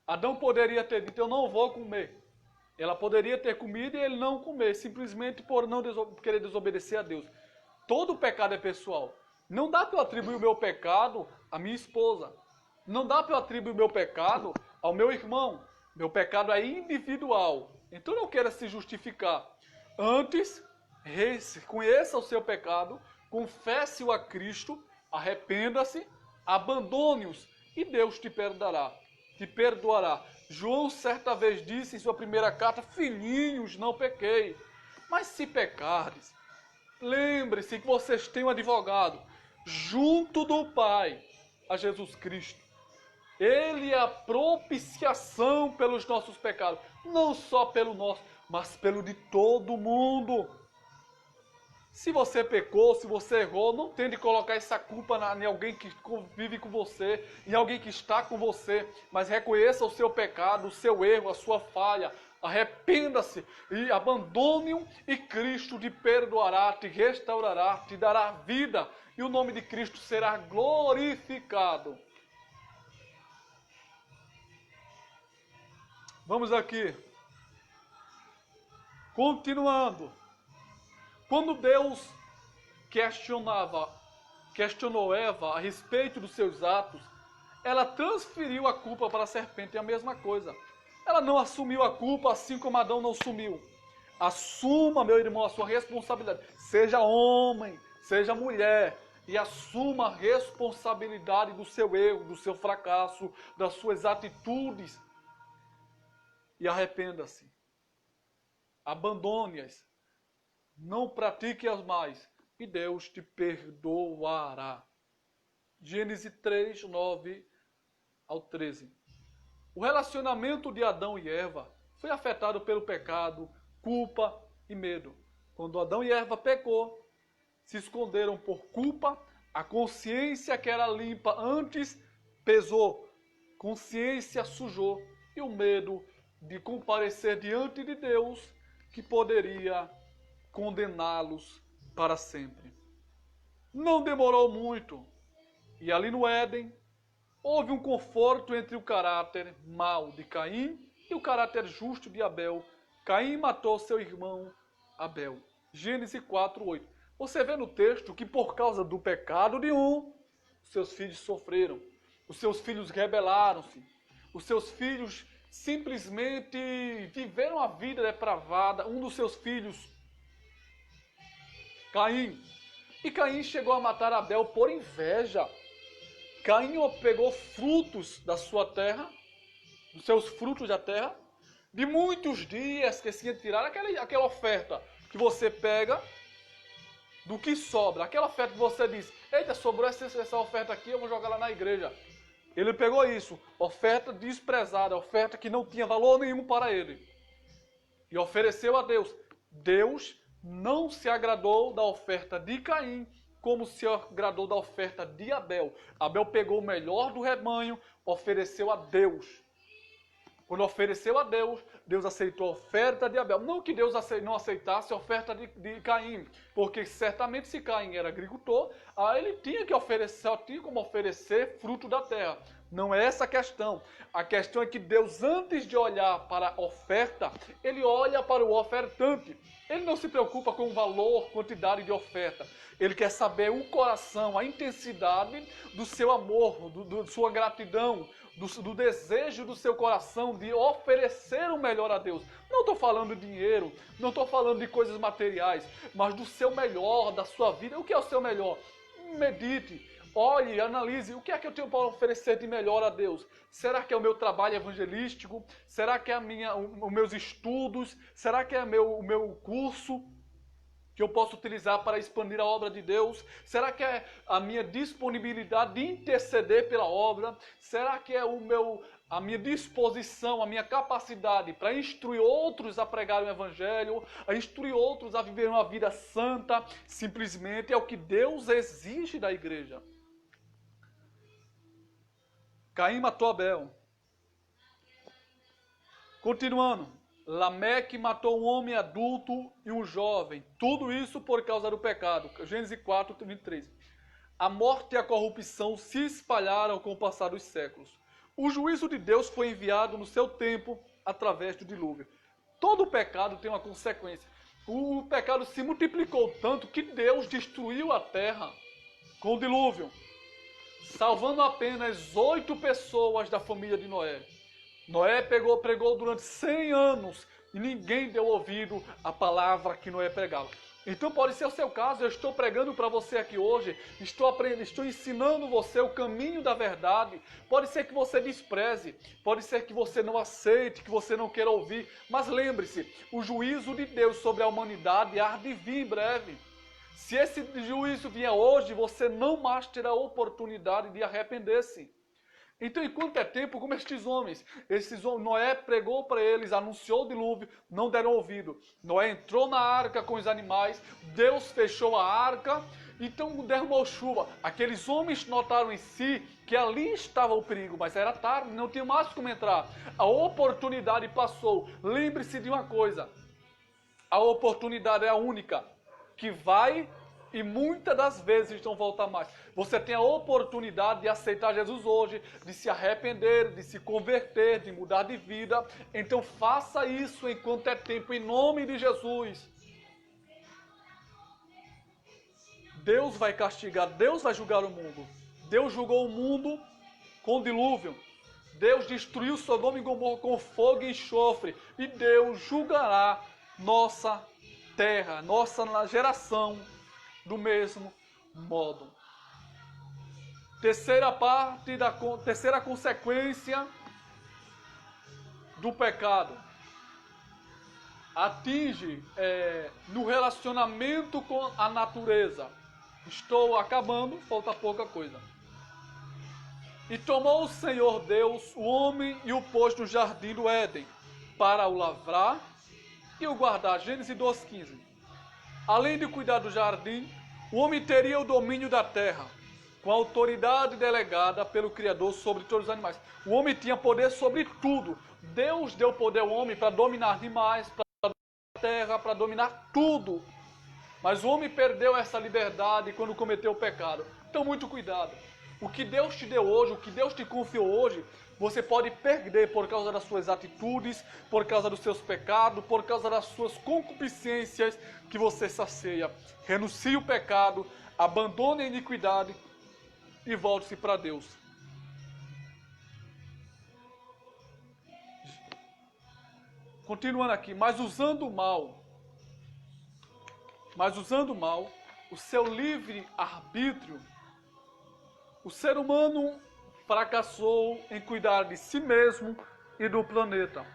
S1: Adão poderia ter dito, eu não vou comer. Ela poderia ter comido e ele não comer, simplesmente por não querer desobedecer a Deus. Todo pecado é pessoal. Não dá para eu atribuir o meu pecado à minha esposa. Não dá para eu atribuir o meu pecado ao meu irmão. Meu pecado é individual. Então não queira se justificar. Antes, reconheça o seu pecado, confesse-o a Cristo, arrependa-se, abandone-os e Deus te perdoará. João certa vez disse em sua primeira carta, filhinhos, não pequei. Mas se pecardes, lembre-se que vocês têm um advogado junto do Pai, a Jesus Cristo. Ele é a propiciação pelos nossos pecados, não só pelo nosso, mas pelo de todo mundo. Se você pecou, se você errou, não tente colocar essa culpa em alguém que vive com você, em alguém que está com você, mas reconheça o seu pecado, o seu erro, a sua falha. Arrependa-se e abandone-o e Cristo te perdoará, te restaurará, te dará vida e o nome de Cristo será glorificado. Vamos aqui. Continuando. Quando Deus questionou Eva a respeito dos seus atos, ela transferiu a culpa para a serpente, é a mesma coisa. Ela não assumiu a culpa assim como Adão não assumiu. Assuma, meu irmão, a sua responsabilidade. Seja homem, seja mulher, e assuma a responsabilidade do seu erro, do seu fracasso, das suas atitudes. E arrependa-se. Abandone-as. Não pratique-as mais. E Deus te perdoará. Gênesis 3, 9 ao 13. O relacionamento de Adão e Eva foi afetado pelo pecado, culpa e medo. Quando Adão e Eva pecou, se esconderam por culpa, a consciência que era limpa antes pesou, consciência sujou e o medo de comparecer diante de Deus que poderia condená-los para sempre. Não demorou muito e ali no Éden houve um conforto entre o caráter mau de Caim e o caráter justo de Abel. Caim matou seu irmão Abel. Gênesis 4, 8. Você vê no texto que por causa do pecado de um, seus filhos sofreram. Os seus filhos rebelaram-se. Os seus filhos simplesmente viveram a vida depravada. Um dos seus filhos, Caim. E Caim chegou a matar Abel por inveja. Caim pegou frutos da sua terra, dos seus frutos da terra, de muitos dias que se ia tirar aquela oferta que você pega do que sobra. Aquela oferta que você diz, eita, sobrou essa oferta aqui, eu vou jogar lá na igreja. Ele pegou isso, oferta desprezada, oferta que não tinha valor nenhum para ele. E ofereceu a Deus. Deus não se agradou da oferta de Caim, como se agradou da oferta de Abel. Abel pegou o melhor do rebanho, ofereceu a Deus. Quando ofereceu a Deus, Deus aceitou a oferta de Abel. Não que Deus não aceitasse a oferta de Caim, porque certamente se Caim era agricultor, aí ele tinha que oferecer, só tinha como oferecer fruto da terra. Não é essa a questão. A questão é que Deus, antes de olhar para a oferta, ele olha para o ofertante. Ele não se preocupa com o valor, quantidade de oferta. Ele quer saber o coração, a intensidade do seu amor, da sua gratidão, do desejo do seu coração de oferecer o melhor a Deus. Não estou falando de dinheiro, não estou falando de coisas materiais, mas do seu melhor, da sua vida. O que é o seu melhor? Medite, olhe, analise. O que é que eu tenho para oferecer de melhor a Deus? Será que é o meu trabalho evangelístico? Será que é os meus estudos? Será que é o meu curso que eu posso utilizar para expandir a obra de Deus? Será que é a minha disponibilidade de interceder pela obra? Será que é a minha disposição, a minha capacidade para instruir outros a pregar o Evangelho, a instruir outros a viver uma vida santa? Simplesmente é o que Deus exige da igreja. Caim matou Abel. Continuando. Lameque matou um homem adulto e um jovem. Tudo isso por causa do pecado. Gênesis 4, 23. A morte e a corrupção se espalharam com o passar dos séculos. O juízo de Deus foi enviado no seu tempo através do dilúvio. Todo pecado tem uma consequência. O pecado se multiplicou tanto que Deus destruiu a terra com o dilúvio, salvando apenas 8 pessoas da família de Noé. Noé pregou durante 100 anos e ninguém deu ouvido à palavra que Noé pregava. Então pode ser o seu caso, eu estou pregando para você aqui hoje, estou ensinando você o caminho da verdade. Pode ser que você despreze, pode ser que você não aceite, que você não queira ouvir, mas lembre-se, o juízo de Deus sobre a humanidade há de vir em breve. Se esse juízo vier hoje, você não mais terá oportunidade de arrepender-se. Então, enquanto é tempo, como estes homens, Noé pregou para eles, anunciou o dilúvio, não deram ouvido. Noé entrou na arca com os animais, Deus fechou a arca, então derramou chuva. Aqueles homens notaram em si que ali estava o perigo, mas era tarde, não tinha mais como entrar. A oportunidade passou. Lembre-se de uma coisa, a oportunidade é a única, que vai e muitas das vezes não volta mais. Você tem a oportunidade de aceitar Jesus hoje, de se arrepender, de se converter, de mudar de vida. Então faça isso enquanto é tempo, em nome de Jesus. Deus vai castigar, Deus vai julgar o mundo. Deus julgou o mundo com dilúvio. Deus destruiu Sodoma e Gomorra com fogo e enxofre. E Deus julgará nossa terra, nossa geração, do mesmo modo. Terceira consequência do pecado. Atinge no relacionamento com a natureza. Estou acabando, falta pouca coisa. E tomou o Senhor Deus o homem e o pôs no jardim do Éden, para o lavrar e o guardar. Gênesis 2,15. Além de cuidar do jardim, o homem teria o domínio da terra, com a autoridade delegada pelo Criador sobre todos os animais. O homem tinha poder sobre tudo. Deus deu poder ao homem para dominar animais, para dominar a terra, para dominar tudo. Mas o homem perdeu essa liberdade quando cometeu o pecado. Então, muito cuidado. O que Deus te deu hoje, o que Deus te confiou hoje, você pode perder por causa das suas atitudes, por causa dos seus pecados, por causa das suas concupiscências que você sacia. Renuncie o pecado, abandone a iniquidade e volte-se para Deus. Continuando aqui, mas usando o mal, o seu livre arbítrio, o ser humano fracassou em cuidar de si mesmo e do planeta.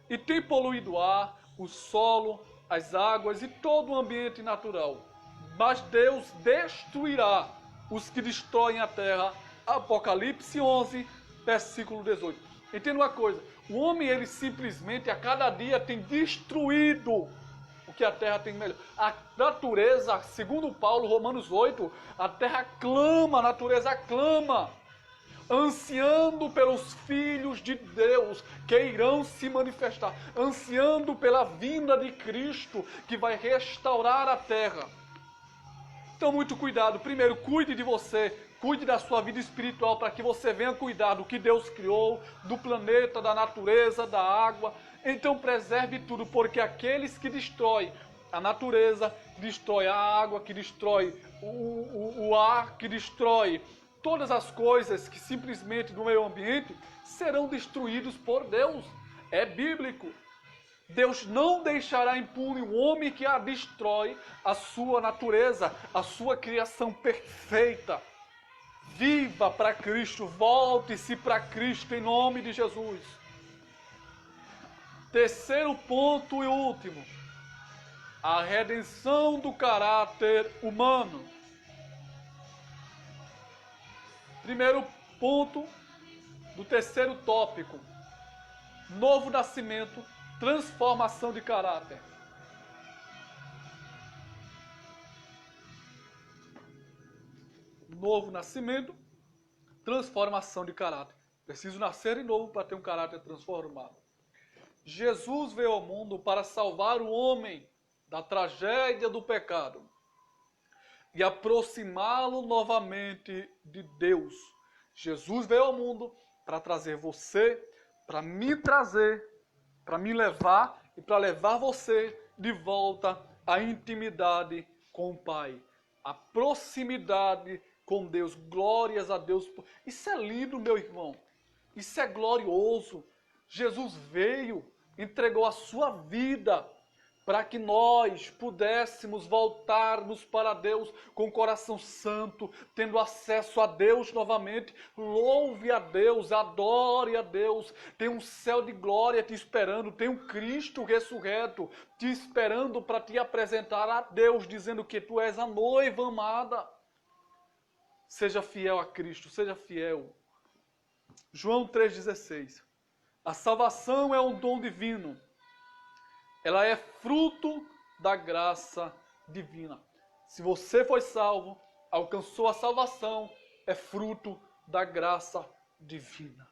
S1: E tem poluído o ar, o solo, as águas e todo o ambiente natural. Mas Deus destruirá os que destroem a terra. Apocalipse 11, versículo 18. Entenda uma coisa, o homem ele simplesmente a cada dia tem destruído o que a terra tem melhor. A natureza, segundo Paulo, Romanos 8, a terra clama, a natureza clama, ansiando pelos filhos de Deus que irão se manifestar, ansiando pela vinda de Cristo que vai restaurar a terra. Então, muito cuidado. Primeiro, cuide de você, cuide da sua vida espiritual para que você venha cuidar do que Deus criou, do planeta, da natureza, da água. Então, preserve tudo, porque aqueles que destroem a natureza, que destrói a água, que destrói o ar, que destrói todas as coisas que simplesmente no meio ambiente serão destruídos por Deus. É bíblico. Deus não deixará impune o homem que a destrói, a sua natureza, a sua criação perfeita. Viva para Cristo, volte-se para Cristo em nome de Jesus. Terceiro ponto e último. A redenção do caráter humano. Primeiro ponto do terceiro tópico. Novo nascimento, transformação de caráter. Novo nascimento, transformação de caráter. Preciso nascer de novo para ter um caráter transformado. Jesus veio ao mundo para salvar o homem da tragédia do pecado e aproximá-lo novamente de Deus. Jesus veio ao mundo para trazer você, para me trazer, para me levar e para levar você de volta à intimidade com o Pai, à proximidade com Deus. Glórias a Deus. Isso é lindo, meu irmão. Isso é glorioso. Jesus veio, entregou a sua vida para que nós pudéssemos voltarmos para Deus com o coração santo, tendo acesso a Deus novamente. Louve a Deus, adore a Deus. Tem um céu de glória te esperando, tem um Cristo ressurreto te esperando para te apresentar a Deus, dizendo que tu és a noiva amada. Seja fiel a Cristo, seja fiel. João 3,16. A salvação é um dom divino. Ela é fruto da graça divina. Se você foi salvo, alcançou a salvação, é fruto da graça divina.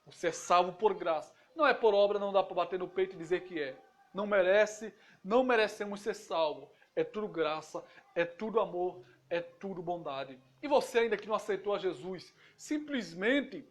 S1: Você é salvo por graça. Não é por obra, não dá para bater no peito e dizer que é. Não merece, não merecemos ser salvos. É tudo graça, é tudo amor, é tudo bondade. E você ainda que não aceitou a Jesus, simplesmente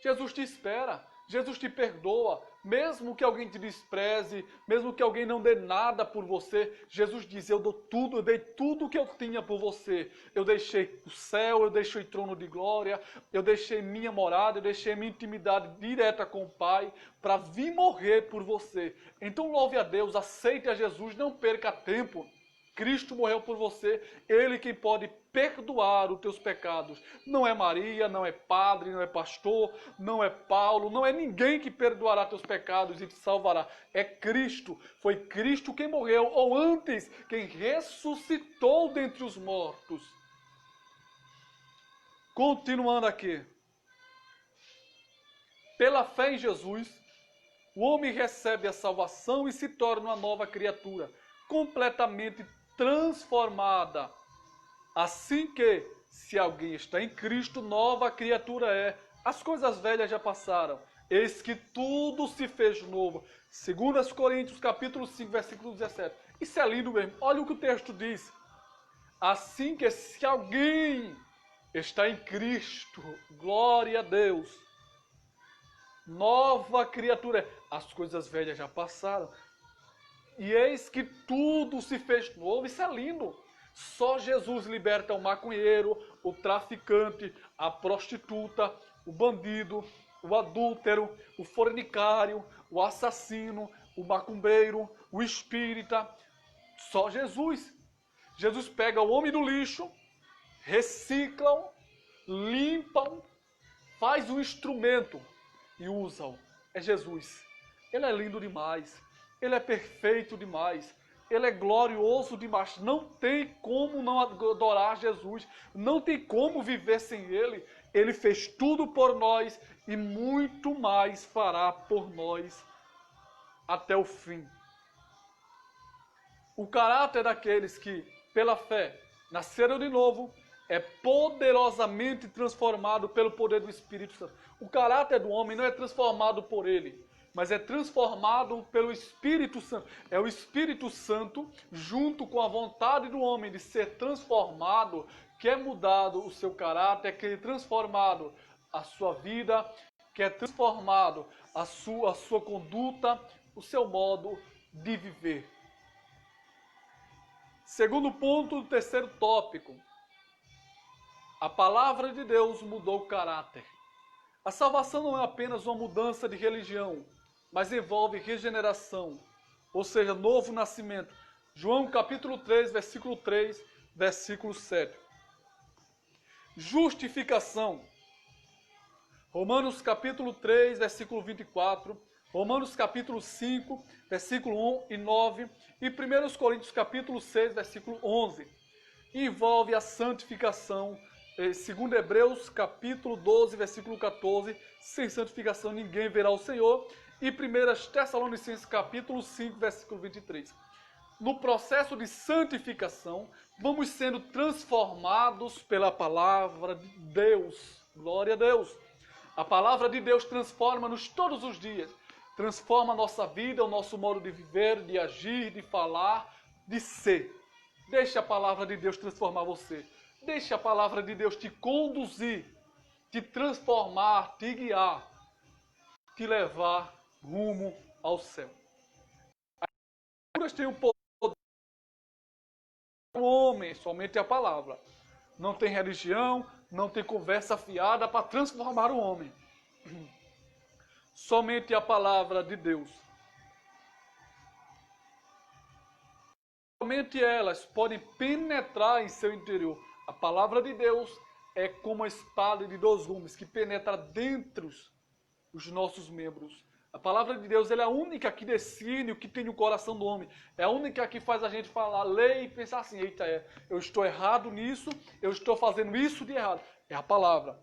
S1: Jesus te espera, Jesus te perdoa, mesmo que alguém te despreze, mesmo que alguém não dê nada por você, Jesus diz, eu dou tudo, eu dei tudo que eu tinha por você. Eu deixei o céu, eu deixei o trono de glória, eu deixei minha morada, eu deixei minha intimidade direta com o Pai para vir morrer por você. Então louve a Deus, aceite a Jesus, não perca tempo. Cristo morreu por você, Ele quem pode perdoar os teus pecados. Não é Maria, não é padre, não é pastor, não é Paulo, não é ninguém que perdoará teus pecados e te salvará. É Cristo, foi Cristo quem morreu, ou antes, quem ressuscitou dentre os mortos. Continuando aqui. Pela fé em Jesus, o homem recebe a salvação e se torna uma nova criatura, completamente transformada. Assim que, se alguém está em Cristo, nova criatura é. As coisas velhas já passaram. Eis que tudo se fez novo. 2 Coríntios, capítulo 5, versículo 17. Isso é lindo mesmo. Olha o que o texto diz. Assim que, se alguém está em Cristo, glória a Deus, nova criatura é. As coisas velhas já passaram. E eis que tudo se fez novo. Isso é lindo. Só Jesus liberta o maconheiro, o traficante, a prostituta, o bandido, o adúltero, o fornicário, o assassino, o macumbeiro, o espírita. Só Jesus. Jesus pega o homem do lixo, recicla-o, limpa-o, faz um instrumento e usa-o. É Jesus. Ele é lindo demais. Ele é perfeito demais. Ele é glorioso demais. Não tem como não adorar Jesus. Não tem como viver sem Ele. Ele fez tudo por nós e muito mais fará por nós até o fim. O caráter daqueles que, pela fé, nasceram de novo, é poderosamente transformado pelo poder do Espírito Santo. O caráter do homem não é transformado por ele, mas é transformado pelo Espírito Santo. É o Espírito Santo, junto com a vontade do homem de ser transformado, que é mudado o seu caráter, que é transformado a sua vida, que é transformado a sua conduta, o seu modo de viver. Segundo ponto do terceiro tópico. A palavra de Deus mudou o caráter. A salvação não é apenas uma mudança de religião, mas envolve regeneração, ou seja, novo nascimento. João capítulo 3, versículo 3, versículo 7. Justificação. Romanos capítulo 3, versículo 24. Romanos capítulo 5, versículo 1 e 9. E 1 Coríntios capítulo 6, versículo 11. Envolve a santificação. Segundo Hebreus capítulo 12, versículo 14. Sem santificação ninguém verá o Senhor. E 1 Tessalonicenses capítulo 5, versículo 23. No processo de santificação, vamos sendo transformados pela palavra de Deus. Glória a Deus. A palavra de Deus transforma-nos todos os dias. Transforma a nossa vida, o nosso modo de viver, de agir, de falar, de ser. Deixe a palavra de Deus transformar você. Deixe a palavra de Deus te conduzir, te transformar, te guiar, te levar rumo ao céu. As Escrituras têm o poder do homem, somente a palavra. Não tem religião, não tem conversa fiada para transformar o homem. Somente a palavra de Deus. Somente elas podem penetrar em seu interior. A palavra de Deus é como a espada de dois gumes que penetra dentro dos nossos membros. A palavra de Deus ela é a única que decide o que tem no coração do homem. É a única que faz a gente falar, ler e pensar assim, eita, eu estou errado nisso, eu estou fazendo isso de errado. É a palavra.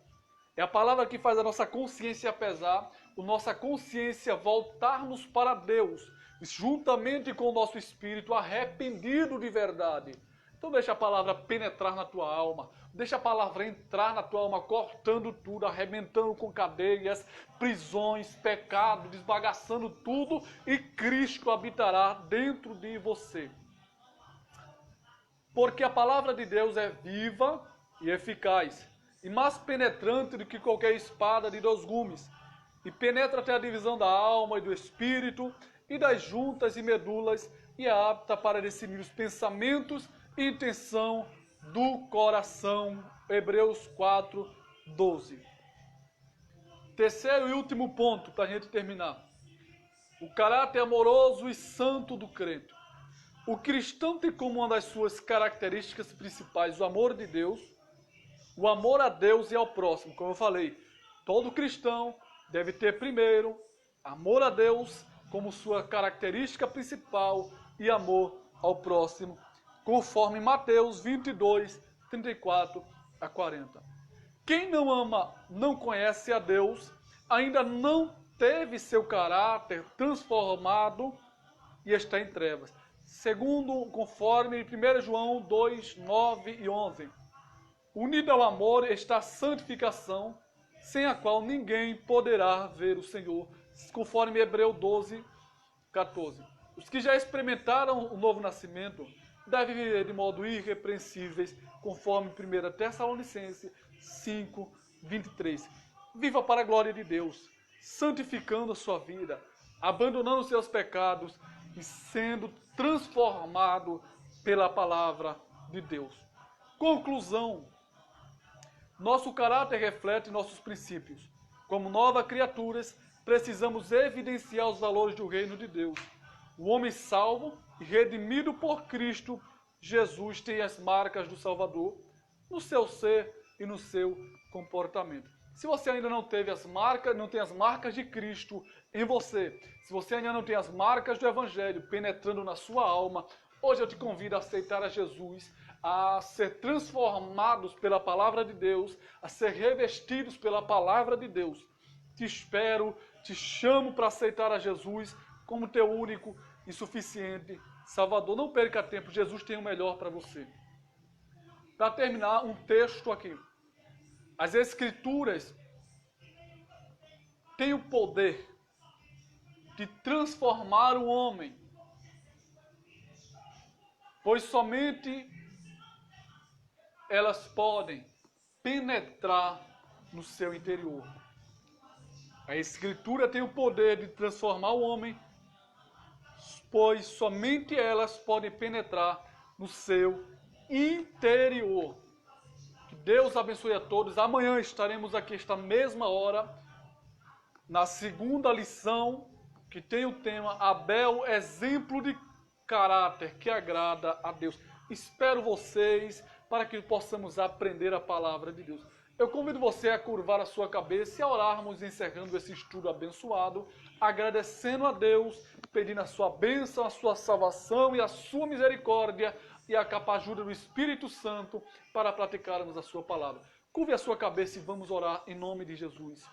S1: É a palavra que faz a nossa consciência pesar, a nossa consciência voltarmos para Deus, juntamente com o nosso espírito arrependido de verdade. Então deixa a palavra penetrar na tua alma, deixa a palavra entrar na tua alma, cortando tudo, arrebentando com cadeias, prisões, pecado, desbagaçando tudo, e Cristo habitará dentro de você. Porque a palavra de Deus é viva e eficaz, e mais penetrante do que qualquer espada de dois gumes, e penetra até a divisão da alma e do espírito, e das juntas e medulas, e é apta para discernir os pensamentos e intenção do coração. Hebreus 4, 12. Terceiro e último ponto, para a gente terminar. O caráter amoroso e santo do crente. O cristão tem como uma das suas características principais o amor de Deus, o amor a Deus e ao próximo. Como eu falei, todo cristão deve ter primeiro amor a Deus como sua característica principal e amor ao próximo, conforme Mateus 22, 34 a 40. Quem não ama, não conhece a Deus, ainda não teve seu caráter transformado e está em trevas. Segundo, conforme 1 João 2, 9 e 11. Unido ao amor está a santificação, sem a qual ninguém poderá ver o Senhor, conforme Hebreus 12, 14. Os que já experimentaram o novo nascimento devem viver de modo irrepreensíveis, conforme 1 Tessalonicenses 5, 23. Viva para a glória de Deus, santificando a sua vida, abandonando os seus pecados e sendo transformado pela palavra de Deus. Conclusão. Nosso caráter reflete nossos princípios. Como novas criaturas, precisamos evidenciar os valores do reino de Deus. O homem salvo e redimido por Cristo Jesus tem as marcas do Salvador no seu ser e no seu comportamento. Se você ainda não teve as marcas, não tem as marcas de Cristo em você, se você ainda não tem as marcas do Evangelho penetrando na sua alma, hoje eu te convido a aceitar a Jesus, a ser transformados pela palavra de Deus, a ser revestidos pela palavra de Deus. Te espero, te chamo para aceitar a Jesus como teu único e suficiente Salvador. Não perca tempo, Jesus tem o melhor para você. Para terminar, um texto aqui. As Escrituras têm o poder de transformar o homem, pois somente elas podem penetrar no seu interior. A Escritura tem o poder de transformar o homem, pois somente elas podem penetrar no seu interior. Que Deus abençoe a todos. Amanhã estaremos aqui esta mesma hora, na segunda lição, que tem o tema Abel, exemplo de caráter que agrada a Deus. Espero vocês para que possamos aprender a palavra de Deus. Eu convido você a curvar a sua cabeça e a orarmos encerrando esse estudo abençoado, agradecendo a Deus, pedindo a sua bênção, a sua salvação e a sua misericórdia e a capa ajuda do Espírito Santo para praticarmos a sua palavra. Curve a sua cabeça e vamos orar em nome de Jesus.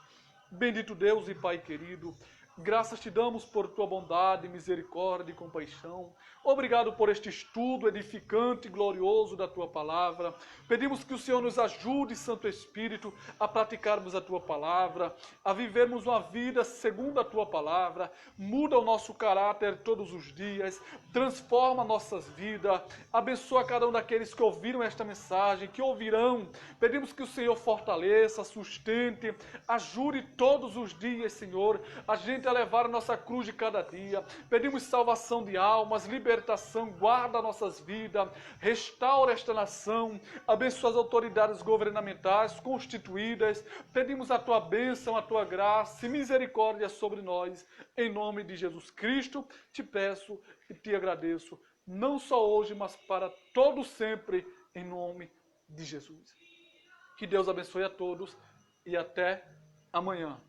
S1: Bendito Deus e Pai querido, graças te damos por tua bondade, misericórdia e compaixão. Obrigado por este estudo edificante e glorioso da tua palavra. Pedimos que o Senhor nos ajude, Santo Espírito, a praticarmos a tua palavra, a vivermos uma vida segundo a tua palavra. Muda o nosso caráter todos os dias, transforma nossas vidas, abençoa cada um daqueles que ouviram esta mensagem, que ouvirão. Pedimos que o Senhor fortaleça, sustente, ajude todos os dias, Senhor, a gente a levar a nossa cruz de cada dia. Pedimos salvação de almas, libertação, guarda nossas vidas, restaura esta nação, abençoa as autoridades governamentais constituídas. Pedimos a tua bênção, a tua graça e misericórdia sobre nós. Em nome de Jesus Cristo, te peço e te agradeço, não só hoje, mas para todo sempre, em nome de Jesus. Que Deus abençoe a todos e até amanhã.